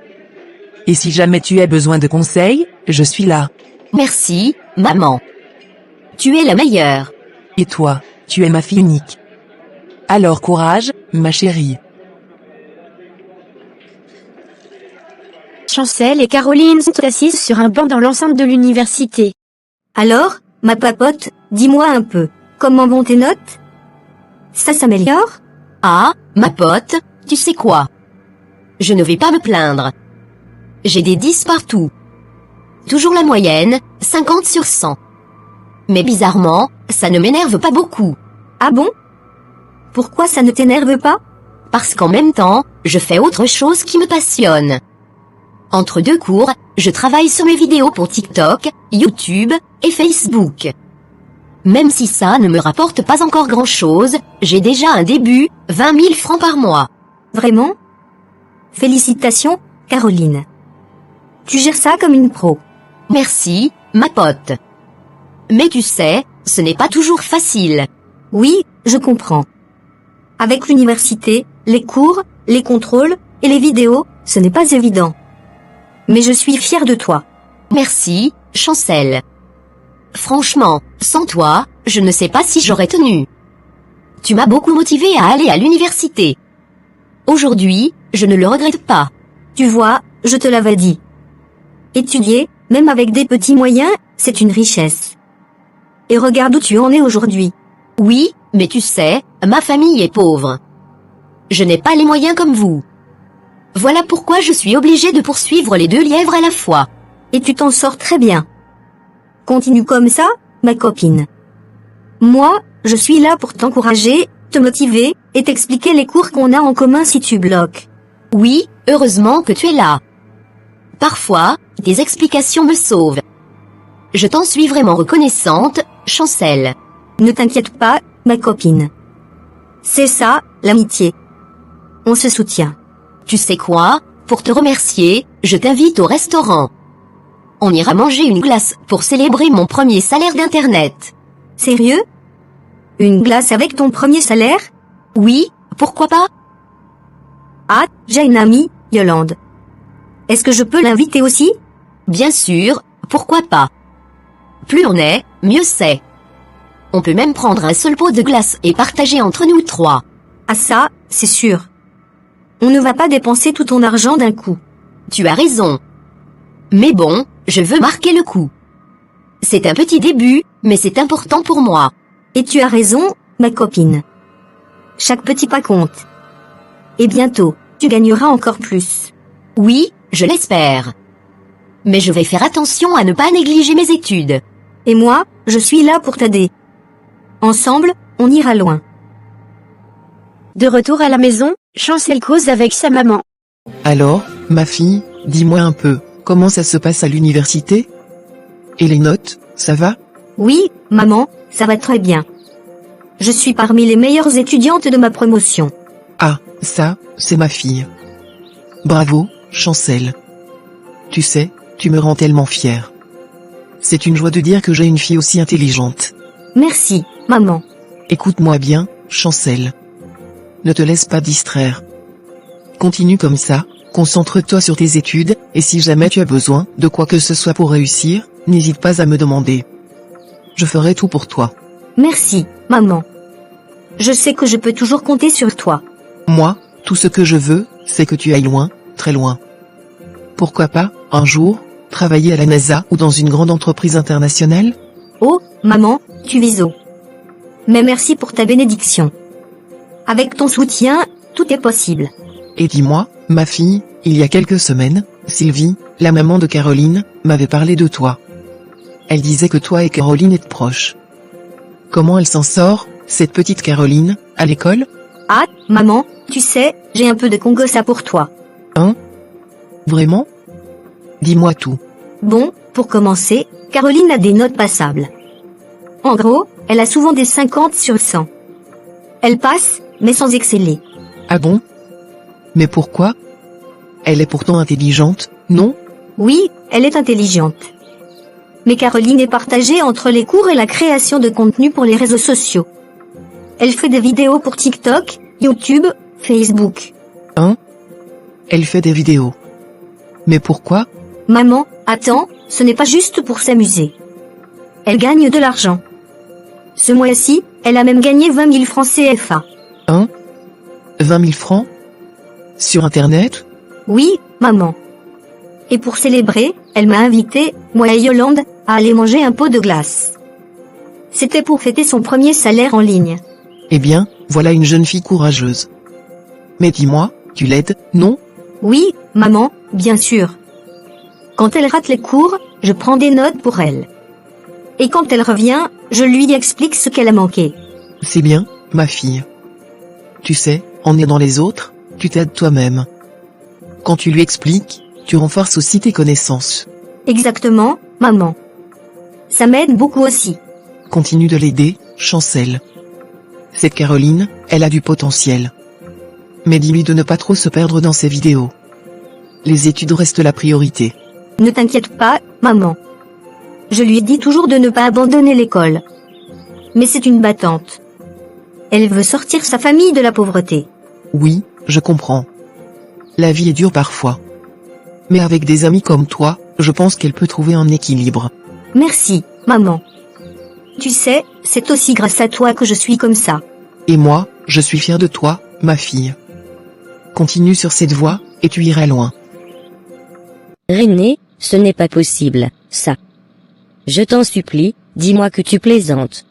Et si jamais tu as besoin de conseils, je suis là. Merci, maman. Tu es la meilleure. Et toi, tu es ma fille unique. Alors courage, ma chérie. Chancel et Caroline sont assises sur un banc dans l'enceinte de l'université. Alors, ma papote, dis-moi un peu, comment vont tes notes? Ça s'améliore? Ah, ma pote, tu sais quoi? Je ne vais pas me plaindre. J'ai des 10 partout. Toujours la moyenne, 50 sur 100. Mais bizarrement, ça ne m'énerve pas beaucoup. Ah bon? Pourquoi ça ne t'énerve pas? Parce qu'en même temps, je fais autre chose qui me passionne. Entre deux cours, je travaille sur mes vidéos pour TikTok, YouTube et Facebook. Même si ça ne me rapporte pas encore grand-chose, j'ai déjà un début, 20 000 francs par mois. Vraiment? Félicitations, Caroline. Tu gères ça comme une pro. Merci, ma pote. Mais tu sais, ce n'est pas toujours facile. Oui, je comprends. Avec l'université, les cours, les contrôles et les vidéos, ce n'est pas évident. Mais je suis fière de toi. Merci, Chancel. Franchement, sans toi, je ne sais pas si j'aurais tenu. Tu m'as beaucoup motivé à aller à l'université. Aujourd'hui, je ne le regrette pas. Tu vois, je te l'avais dit. Étudier, même avec des petits moyens, c'est une richesse. Et regarde où tu en es aujourd'hui. Oui, mais tu sais, ma famille est pauvre. Je n'ai pas les moyens comme vous. Voilà pourquoi je suis obligée de poursuivre les deux lièvres à la fois. Et tu t'en sors très bien. Continue comme ça, ma copine. Moi, je suis là pour t'encourager, te motiver, et t'expliquer les cours qu'on a en commun si tu bloques. Oui, heureusement que tu es là. Parfois, tes explications me sauvent. Je t'en suis vraiment reconnaissante, Chancel. Ne t'inquiète pas, ma copine. C'est ça, l'amitié. On se soutient. Tu sais quoi? Pour te remercier, je t'invite au restaurant. On ira manger une glace pour célébrer mon premier salaire d'Internet. Sérieux? Une glace avec ton premier salaire? Oui, pourquoi pas? Ah, j'ai une amie, Yolande. Est-ce que je peux l'inviter aussi? Bien sûr, pourquoi pas? Plus on est, mieux c'est. On peut même prendre un seul pot de glace et partager entre nous trois. Ah ça, c'est sûr. On ne va pas dépenser tout ton argent d'un coup. Tu as raison. Mais bon, je veux marquer le coup. C'est un petit début, mais c'est important pour moi. Et tu as raison, ma copine. Chaque petit pas compte. Et bientôt, tu gagneras encore plus. Oui, je l'espère. Mais je vais faire attention à ne pas négliger mes études. Et moi, je suis là pour t'aider. Ensemble, on ira loin. De retour à la maison, Chancel cause avec sa maman. Alors, ma fille, dis-moi un peu, comment ça se passe à l'université? Et les notes, ça va? Oui, maman, ça va très bien. Je suis parmi les meilleures étudiantes de ma promotion. Ah, ça, c'est ma fille. Bravo, Chancel. Tu sais, tu me rends tellement fière. C'est une joie de dire que j'ai une fille aussi intelligente. Merci, maman. Écoute-moi bien, Chancel. Ne te laisse pas distraire. Continue comme ça, concentre-toi sur tes études, et si jamais tu as besoin de quoi que ce soit pour réussir, n'hésite pas à me demander. Je ferai tout pour toi. Merci, maman. Je sais que je peux toujours compter sur toi. Moi, tout ce que je veux, c'est que tu ailles loin, très loin. Pourquoi pas, un jour, travailler à la NASA ou dans une grande entreprise internationale? Oh, maman, tu vises haut. Mais merci pour ta bénédiction. Avec ton soutien, tout est possible. Et dis-moi, ma fille, il y a quelques semaines, Sylvie, la maman de Caroline, m'avait parlé de toi. Elle disait que toi et Caroline êtes proches. Comment elle s'en sort, cette petite Caroline, à l'école? Ah, maman, tu sais, j'ai un peu de congossa pour toi. Hein? Vraiment? Dis-moi tout. Bon, pour commencer, Caroline a des notes passables. En gros, elle a souvent des 50 sur 100. Elle passe, mais sans exceller. Ah bon? Mais pourquoi? Elle est pourtant intelligente, non? Oui, elle est intelligente. Mais Caroline est partagée entre les cours et la création de contenu pour les réseaux sociaux. Elle fait des vidéos pour TikTok, YouTube, Facebook. Hein? Elle fait des vidéos. Mais pourquoi? Maman, attends, ce n'est pas juste pour s'amuser. Elle gagne de l'argent. Ce mois-ci, elle a même gagné 20 000 francs CFA. Hein? 20 000 francs? Sur Internet? Oui, maman. Et pour célébrer, elle m'a invité, moi et Yolande, à aller manger un pot de glace. C'était pour fêter son premier salaire en ligne. Eh bien, voilà une jeune fille courageuse. Mais dis-moi, tu l'aides, non? Oui, maman, bien sûr. Quand elle rate les cours, je prends des notes pour elle. Et quand elle revient, je lui explique ce qu'elle a manqué. C'est bien, ma fille. Tu sais, en aidant les autres, tu t'aides toi-même. Quand tu lui expliques, tu renforces aussi tes connaissances. Exactement, maman. Ça m'aide beaucoup aussi. Continue de l'aider, Chancel. Cette Caroline, elle a du potentiel. Mais dis-lui de ne pas trop se perdre dans ses vidéos. Les études restent la priorité. Ne t'inquiète pas, maman. Je lui dis toujours de ne pas abandonner l'école. Mais c'est une battante. Elle veut sortir sa famille de la pauvreté. Oui, je comprends. La vie est dure parfois. Mais avec des amis comme toi, je pense qu'elle peut trouver un équilibre. Merci, maman. Tu sais, c'est aussi grâce à toi que je suis comme ça. Et moi, je suis fier de toi, ma fille. Continue sur cette voie, et tu iras loin. René, ce n'est pas possible, ça. Je t'en supplie, dis-moi que tu plaisantes.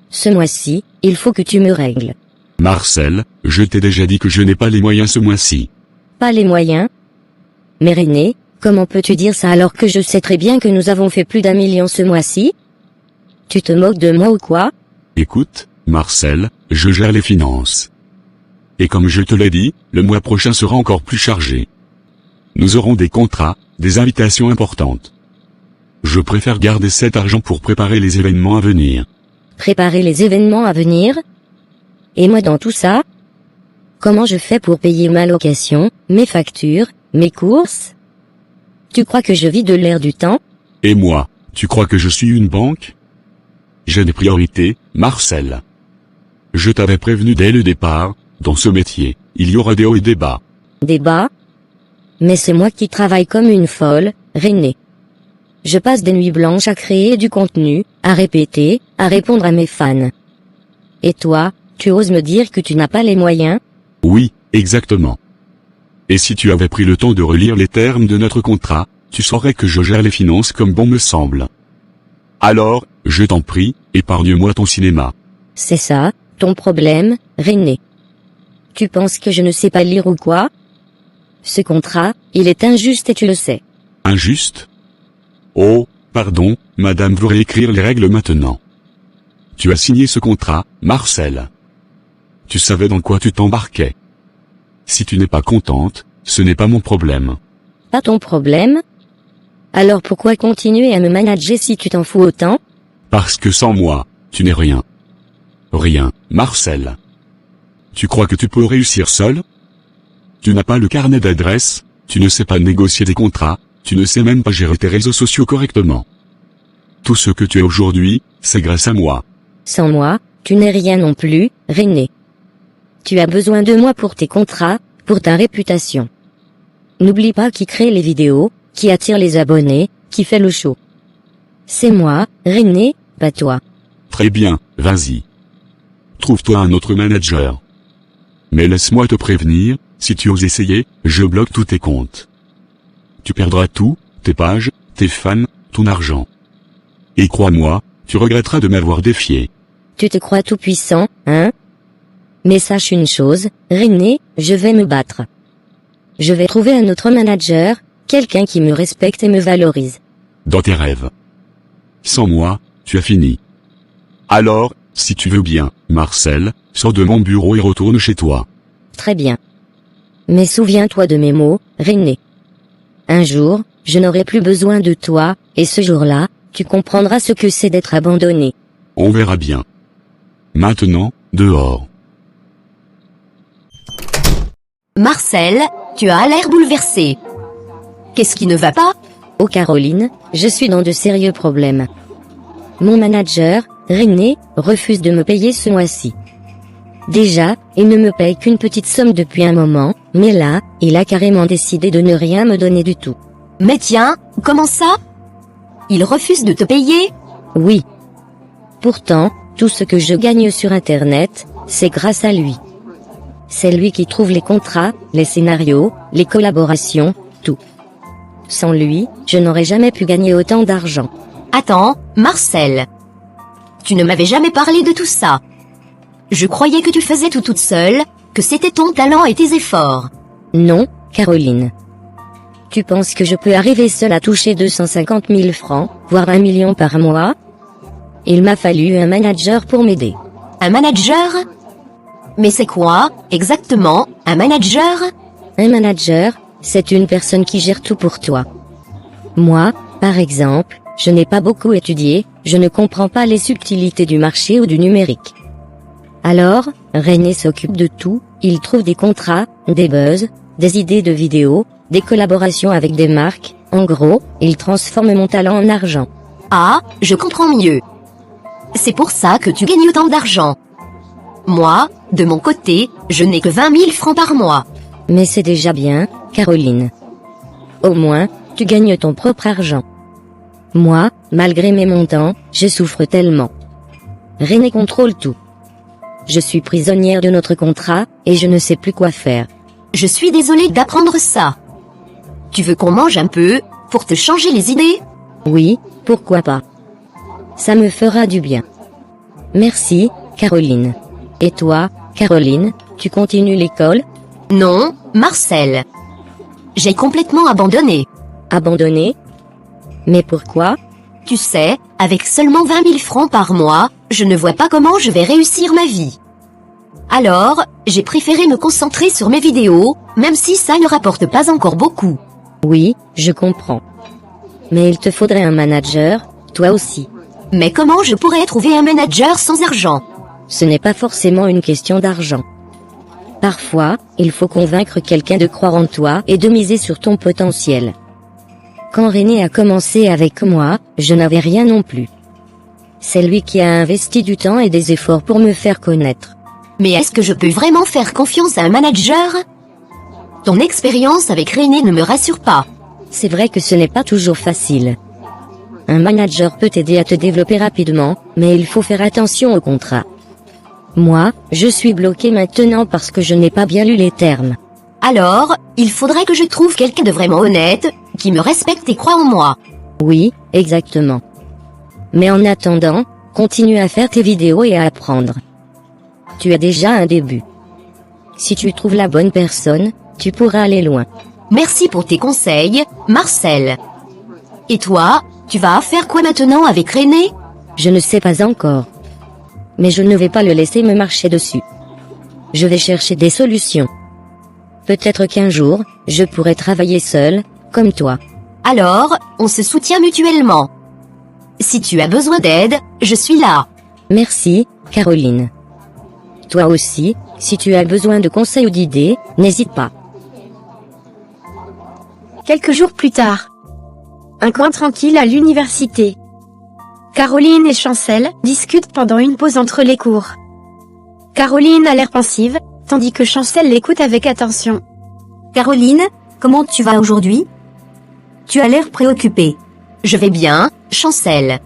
Ce mois-ci, il faut que tu me règles. Marcel, je t'ai déjà dit que je n'ai pas les moyens ce mois-ci. Pas les moyens? Mais René, comment peux-tu dire ça alors que je sais très bien que nous avons fait plus d'1 million ce mois-ci? Tu te moques de moi ou quoi? Écoute, Marcel, je gère les finances. Et comme je te l'ai dit, le mois prochain sera encore plus chargé. Nous aurons des contrats, des invitations importantes. Je préfère garder cet argent pour préparer les événements à venir. Préparer les événements à venir? Et moi dans tout ça? Comment je fais pour payer ma location, mes factures, mes courses? Tu crois que je vis de l'air du temps? Et moi, tu crois que je suis une banque? J'ai des priorités, Marcel. Je t'avais prévenu dès le départ, dans ce métier, il y aura des hauts et des bas. Des bas? Mais c'est moi qui travaille comme une folle, René. Je passe des nuits blanches à créer du contenu, à répéter, à répondre à mes fans. Et toi, tu oses me dire que tu n'as pas les moyens? Oui, exactement. Et si tu avais pris le temps de relire les termes de notre contrat, tu saurais que je gère les finances comme bon me semble. Alors, je t'en prie, épargne-moi ton cinéma. C'est ça, ton problème, René. Tu penses que je ne sais pas lire ou quoi? Ce contrat, il est injuste et tu le sais. Injuste? Oh, pardon, madame veut réécrire les règles maintenant. Tu as signé ce contrat, Marcel. Tu savais dans quoi tu t'embarquais. Si tu n'es pas contente, ce n'est pas mon problème. Pas ton problème? Alors pourquoi continuer à me manager si tu t'en fous autant? Parce que sans moi, tu n'es rien. Rien, Marcel. Tu crois que tu peux réussir seul? Tu n'as pas le carnet d'adresses, tu ne sais pas négocier des contrats, tu ne sais même pas gérer tes réseaux sociaux correctement. Tout ce que tu es aujourd'hui, c'est grâce à moi. Sans moi, tu n'es rien non plus, René. Tu as besoin de moi pour tes contrats, pour ta réputation. N'oublie pas qui crée les vidéos, qui attire les abonnés, qui fait le show. C'est moi, René, pas toi. Très bien, vas-y. Trouve-toi un autre manager. Mais laisse-moi te prévenir, si tu oses essayer, je bloque tous tes comptes. Tu perdras tout, tes pages, tes fans, ton argent. Et crois-moi, tu regretteras de m'avoir défié. Tu te crois tout puissant, hein? Mais sache une chose, René, je vais me battre. Je vais trouver un autre manager, quelqu'un qui me respecte et me valorise. Dans tes rêves. Sans moi, tu as fini. Alors, si tu veux bien, Marcel, sors de mon bureau et retourne chez toi. Très bien. Mais souviens-toi de mes mots, René. Un jour, je n'aurai plus besoin de toi, et ce jour-là, tu comprendras ce que c'est d'être abandonné. On verra bien. Maintenant, dehors. Marcel, tu as l'air bouleversé. Qu'est-ce qui ne va pas? Oh Caroline, je suis dans de sérieux problèmes. Mon manager, René, refuse de me payer ce mois-ci. Déjà, il ne me paye qu'une petite somme depuis un moment, mais là, il a carrément décidé de ne rien me donner du tout. Mais tiens, comment ça? Il refuse de te payer? Oui. Pourtant, tout ce que je gagne sur Internet, c'est grâce à lui. C'est lui qui trouve les contrats, les scénarios, les collaborations, tout. Sans lui, je n'aurais jamais pu gagner autant d'argent. Attends, Marcel. Tu ne m'avais jamais parlé de tout ça. Je croyais que tu faisais tout toute seule, que c'était ton talent et tes efforts. Non, Caroline. Tu penses que je peux arriver seule à toucher 250 000 francs, voire 1 million par mois? Il m'a fallu un manager pour m'aider. Un manager? Mais c'est quoi, exactement, un manager? Un manager, c'est une personne qui gère tout pour toi. Moi, par exemple, je n'ai pas beaucoup étudié, je ne comprends pas les subtilités du marché ou du numérique. Alors, René s'occupe de tout, il trouve des contrats, des buzz, des idées de vidéos, des collaborations avec des marques, en gros, il transforme mon talent en argent. Ah, je comprends mieux. C'est pour ça que tu gagnes autant d'argent. Moi, de mon côté, je n'ai que 20 000 francs par mois. Mais c'est déjà bien, Caroline. Au moins, tu gagnes ton propre argent. Moi, malgré mes montants, je souffre tellement. René contrôle tout. Je suis prisonnière de notre contrat, et je ne sais plus quoi faire. Je suis désolée d'apprendre ça. Tu veux qu'on mange un peu, pour te changer les idées? Oui, pourquoi pas. Ça me fera du bien. Merci, Caroline. Et toi, Caroline, tu continues l'école? Non, Marcel. J'ai complètement abandonné. Abandonné? Mais pourquoi? Tu sais, avec seulement 20 000 francs par mois, je ne vois pas comment je vais réussir ma vie. Alors, j'ai préféré me concentrer sur mes vidéos, même si ça ne rapporte pas encore beaucoup. Oui, je comprends. Mais il te faudrait un manager, toi aussi. Mais comment je pourrais trouver un manager sans argent? Ce n'est pas forcément une question d'argent. Parfois, il faut convaincre quelqu'un de croire en toi et de miser sur ton potentiel. Quand René a commencé avec moi, je n'avais rien non plus. C'est lui qui a investi du temps et des efforts pour me faire connaître. Mais est-ce que je peux vraiment faire confiance à un manager? Ton expérience avec René ne me rassure pas. C'est vrai que ce n'est pas toujours facile. Un manager peut t'aider à te développer rapidement, mais il faut faire attention au contrat. Moi, je suis bloqué maintenant parce que je n'ai pas bien lu les termes. Alors, il faudrait que je trouve quelqu'un de vraiment honnête, qui me respecte et croit en moi. Oui, exactement. Mais en attendant, continue à faire tes vidéos et à apprendre. Tu as déjà un début. Si tu trouves la bonne personne, tu pourras aller loin. Merci pour tes conseils, Marcel. Et toi, tu vas faire quoi maintenant avec René? Je ne sais pas encore. Mais je ne vais pas le laisser me marcher dessus. Je vais chercher des solutions. Peut-être qu'un jour, je pourrai travailler seul, comme toi. Alors, on se soutient mutuellement. Si tu as besoin d'aide, je suis là. Merci, Caroline. Toi aussi, si tu as besoin de conseils ou d'idées, n'hésite pas. Quelques jours plus tard. Un coin tranquille à l'université. Caroline et Chancel discutent pendant une pause entre les cours. Caroline a l'air pensive, tandis que Chancel l'écoute avec attention. Caroline, comment tu vas aujourd'hui? Tu as l'air préoccupée. Je vais bien, Chancel.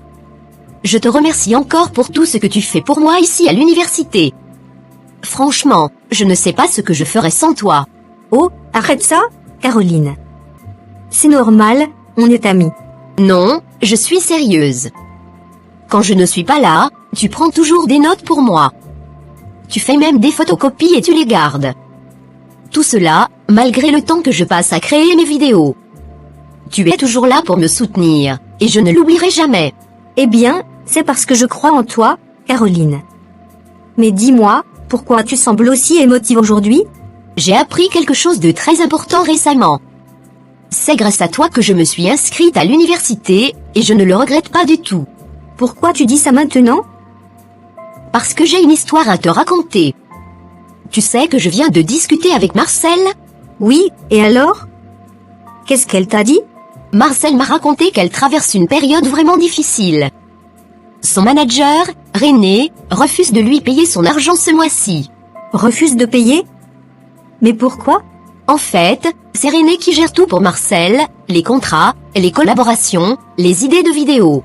Je te remercie encore pour tout ce que tu fais pour moi ici à l'université. Franchement, je ne sais pas ce que je ferais sans toi. Oh, arrête ça, Caroline. C'est normal, on est amis. Non, je suis sérieuse. Quand je ne suis pas là, tu prends toujours des notes pour moi. Tu fais même des photocopies et tu les gardes. Tout cela, malgré le temps que je passe à créer mes vidéos. Tu es toujours là pour me soutenir, et je ne l'oublierai jamais. Eh bien, c'est parce que je crois en toi, Caroline. Mais dis-moi, pourquoi tu sembles aussi émotive aujourd'hui? J'ai appris quelque chose de très important récemment. C'est grâce à toi que je me suis inscrite à l'université, et je ne le regrette pas du tout. Pourquoi tu dis ça maintenant? Parce que j'ai une histoire à te raconter. Tu sais que je viens de discuter avec Marcel? Oui, et alors? Qu'est-ce qu'elle t'a dit? Marcel m'a raconté qu'elle traverse une période vraiment difficile. Son manager, René, refuse de lui payer son argent ce mois-ci. Refuse de payer? Mais pourquoi? En fait, c'est René qui gère tout pour Marcel, les contrats, les collaborations, les idées de vidéos.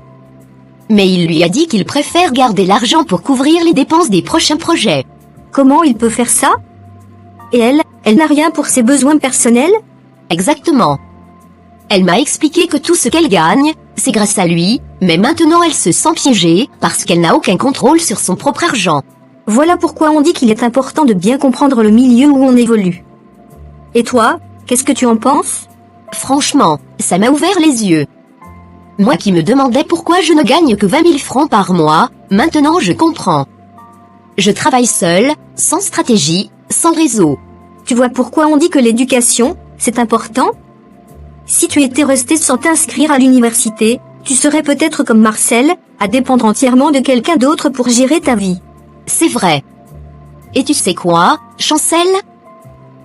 Mais il lui a dit qu'il préfère garder l'argent pour couvrir les dépenses des prochains projets. Comment il peut faire ça? Et elle n'a rien pour ses besoins personnels? Exactement. Elle m'a expliqué que tout ce qu'elle gagne, c'est grâce à lui, mais maintenant elle se sent piégée parce qu'elle n'a aucun contrôle sur son propre argent. Voilà pourquoi on dit qu'il est important de bien comprendre le milieu où on évolue. Et toi, qu'est-ce que tu en penses? Franchement, ça m'a ouvert les yeux. Moi qui me demandais pourquoi je ne gagne que 20 000 francs par mois, maintenant je comprends. Je travaille seule, sans stratégie, sans réseau. Tu vois pourquoi on dit que l'éducation, c'est important? Si tu étais resté sans t'inscrire à l'université, tu serais peut-être comme Marcel, à dépendre entièrement de quelqu'un d'autre pour gérer ta vie. C'est vrai. Et tu sais quoi, Chancel?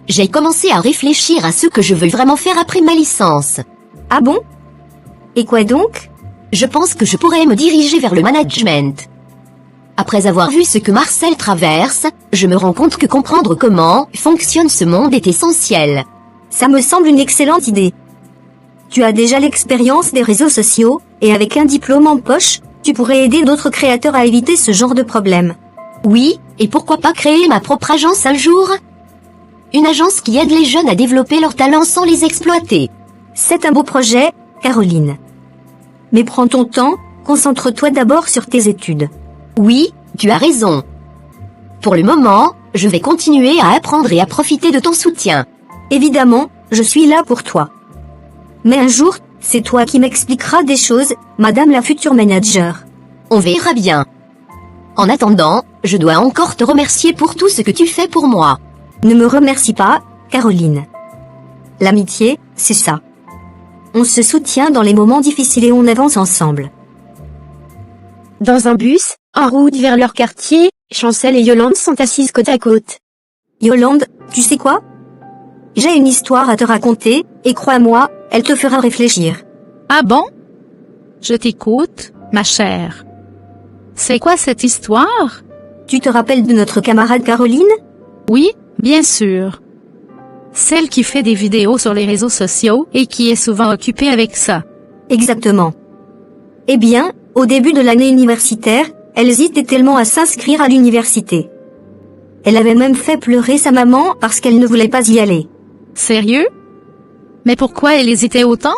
J'ai commencé à réfléchir à ce que je veux vraiment faire après ma licence. Ah bon? Et quoi donc? Je pense que je pourrais me diriger vers le management. Après avoir vu ce que Marcel traverse, je me rends compte que comprendre comment fonctionne ce monde est essentiel. Ça me semble une excellente idée. Tu as déjà l'expérience des réseaux sociaux, et avec un diplôme en poche, tu pourrais aider d'autres créateurs à éviter ce genre de problème. Oui, et pourquoi pas créer ma propre agence un jour? Une agence qui aide les jeunes à développer leurs talents sans les exploiter. C'est un beau projet, Caroline. Mais prends ton temps, concentre-toi d'abord sur tes études. Oui, tu as raison. Pour le moment, je vais continuer à apprendre et à profiter de ton soutien. Évidemment, je suis là pour toi. Mais un jour, c'est toi qui m'expliqueras des choses, madame la future manager. On verra bien. En attendant, je dois encore te remercier pour tout ce que tu fais pour moi. Ne me remercie pas, Caroline. L'amitié, c'est ça. On se soutient dans les moments difficiles et on avance ensemble. Dans un bus, en route vers leur quartier, Chancel et Yolande sont assises côte à côte. Yolande, tu sais quoi? J'ai une histoire à te raconter, et crois-moi, elle te fera réfléchir. Ah bon? Je t'écoute, ma chère. C'est quoi cette histoire? Tu te rappelles de notre camarade Caroline? Oui, bien sûr. Celle qui fait des vidéos sur les réseaux sociaux et qui est souvent occupée avec ça. Exactement. Eh bien, au début de l'année universitaire, elle hésitait tellement à s'inscrire à l'université. Elle avait même fait pleurer sa maman parce qu'elle ne voulait pas y aller. Sérieux? Mais pourquoi elle hésitait autant?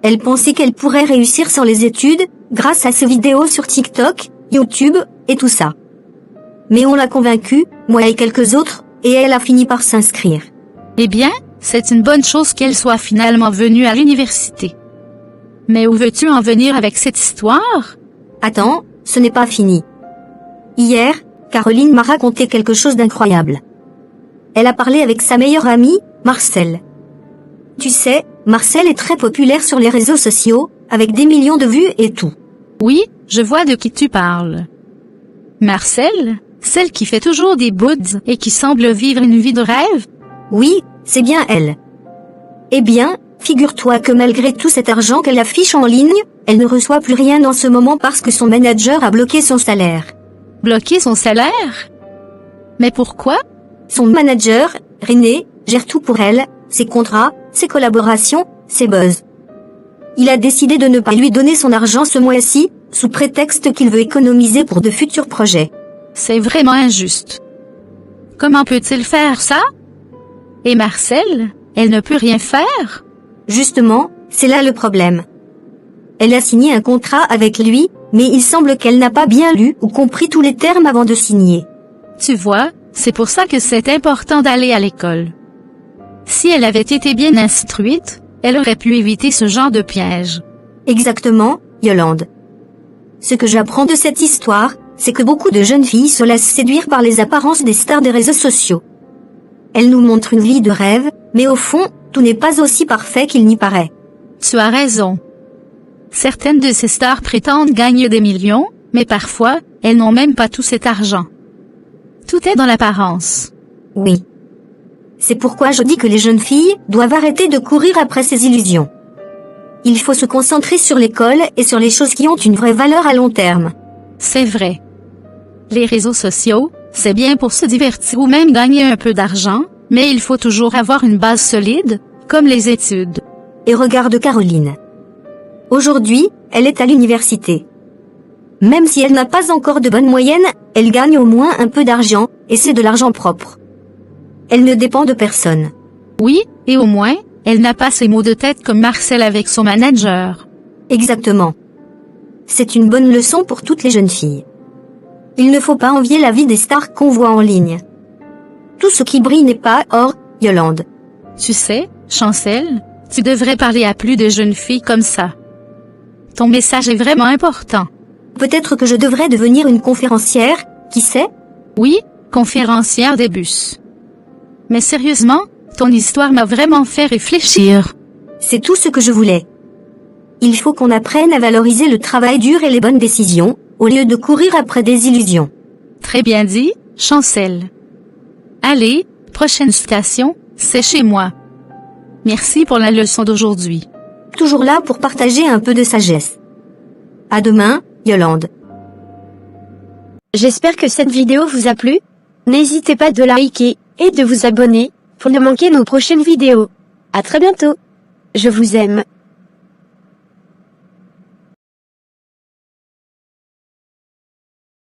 Elle pensait qu'elle pourrait réussir sur les études, grâce à ses vidéos sur TikTok, YouTube, et tout ça. Mais on l'a convaincue, moi et quelques autres, et elle a fini par s'inscrire. Eh bien, c'est une bonne chose qu'elle soit finalement venue à l'université. Mais où veux-tu en venir avec cette histoire? Attends, ce n'est pas fini. Hier, Caroline m'a raconté quelque chose d'incroyable. Elle a parlé avec sa meilleure amie, Marcel. Tu sais, Marcel est très populaire sur les réseaux sociaux, avec des millions de vues et tout. Oui, je vois de qui tu parles. Marcel, celle qui fait toujours des bouds et qui semble vivre une vie de rêve? Oui, c'est bien elle. Eh bien, figure-toi que malgré tout cet argent qu'elle affiche en ligne, elle ne reçoit plus rien en ce moment parce que son manager a bloqué son salaire. Bloqué son salaire? Mais pourquoi? Son manager, René, gère tout pour elle, ses contrats, ses collaborations, ses buzz. Il a décidé de ne pas lui donner son argent ce mois-ci, sous prétexte qu'il veut économiser pour de futurs projets. C'est vraiment injuste. Comment peut-il faire ça? Et Marcel, elle ne peut rien faire? Justement, c'est là le problème. Elle a signé un contrat avec lui, mais il semble qu'elle n'a pas bien lu ou compris tous les termes avant de signer. Tu vois, C'est pour ça que c'est important d'aller à l'école. Si elle avait été bien instruite, elle aurait pu éviter ce genre de piège. Exactement, Yolande. Ce que j'apprends de cette histoire, c'est que beaucoup de jeunes filles se laissent séduire par les apparences des stars des réseaux sociaux. Elles nous montrent une vie de rêve, mais au fond, tout n'est pas aussi parfait qu'il n'y paraît. Tu as raison. Certaines de ces stars prétendent gagner des millions, mais parfois, elles n'ont même pas tout cet argent. Tout est dans l'apparence. Oui. C'est pourquoi je dis que les jeunes filles doivent arrêter de courir après ces illusions. Il faut se concentrer sur l'école et sur les choses qui ont une vraie valeur à long terme. C'est vrai. Les réseaux sociaux, c'est bien pour se divertir ou même gagner un peu d'argent, mais il faut toujours avoir une base solide, comme les études. Et regarde Caroline. Aujourd'hui, elle est à l'université. Même si elle n'a pas encore de bonne moyenne, elle gagne au moins un peu d'argent, et c'est de l'argent propre. Elle ne dépend de personne. Oui, et au moins, elle n'a pas ces maux de tête comme Marcel avec son manager. Exactement. C'est une bonne leçon pour toutes les jeunes filles. Il ne faut pas envier la vie des stars qu'on voit en ligne. Tout ce qui brille n'est pas or, Yolande. Tu sais, Chancel, tu devrais parler à plus de jeunes filles comme ça. Ton message est vraiment important. Peut-être que je devrais devenir une conférencière, qui sait? Oui, conférencière des bus. Mais sérieusement, ton histoire m'a vraiment fait réfléchir. C'est tout ce que je voulais. Il faut qu'on apprenne à valoriser le travail dur et les bonnes décisions, au lieu de courir après des illusions. Très bien dit, Chancel. Allez, prochaine station, c'est chez moi. Merci pour la leçon d'aujourd'hui. Toujours là pour partager un peu de sagesse. À demain, Yolande. J'espère que cette vidéo vous a plu. N'hésitez pas de liker et de vous abonner pour ne manquer nos prochaines vidéos. À très bientôt. Je vous aime.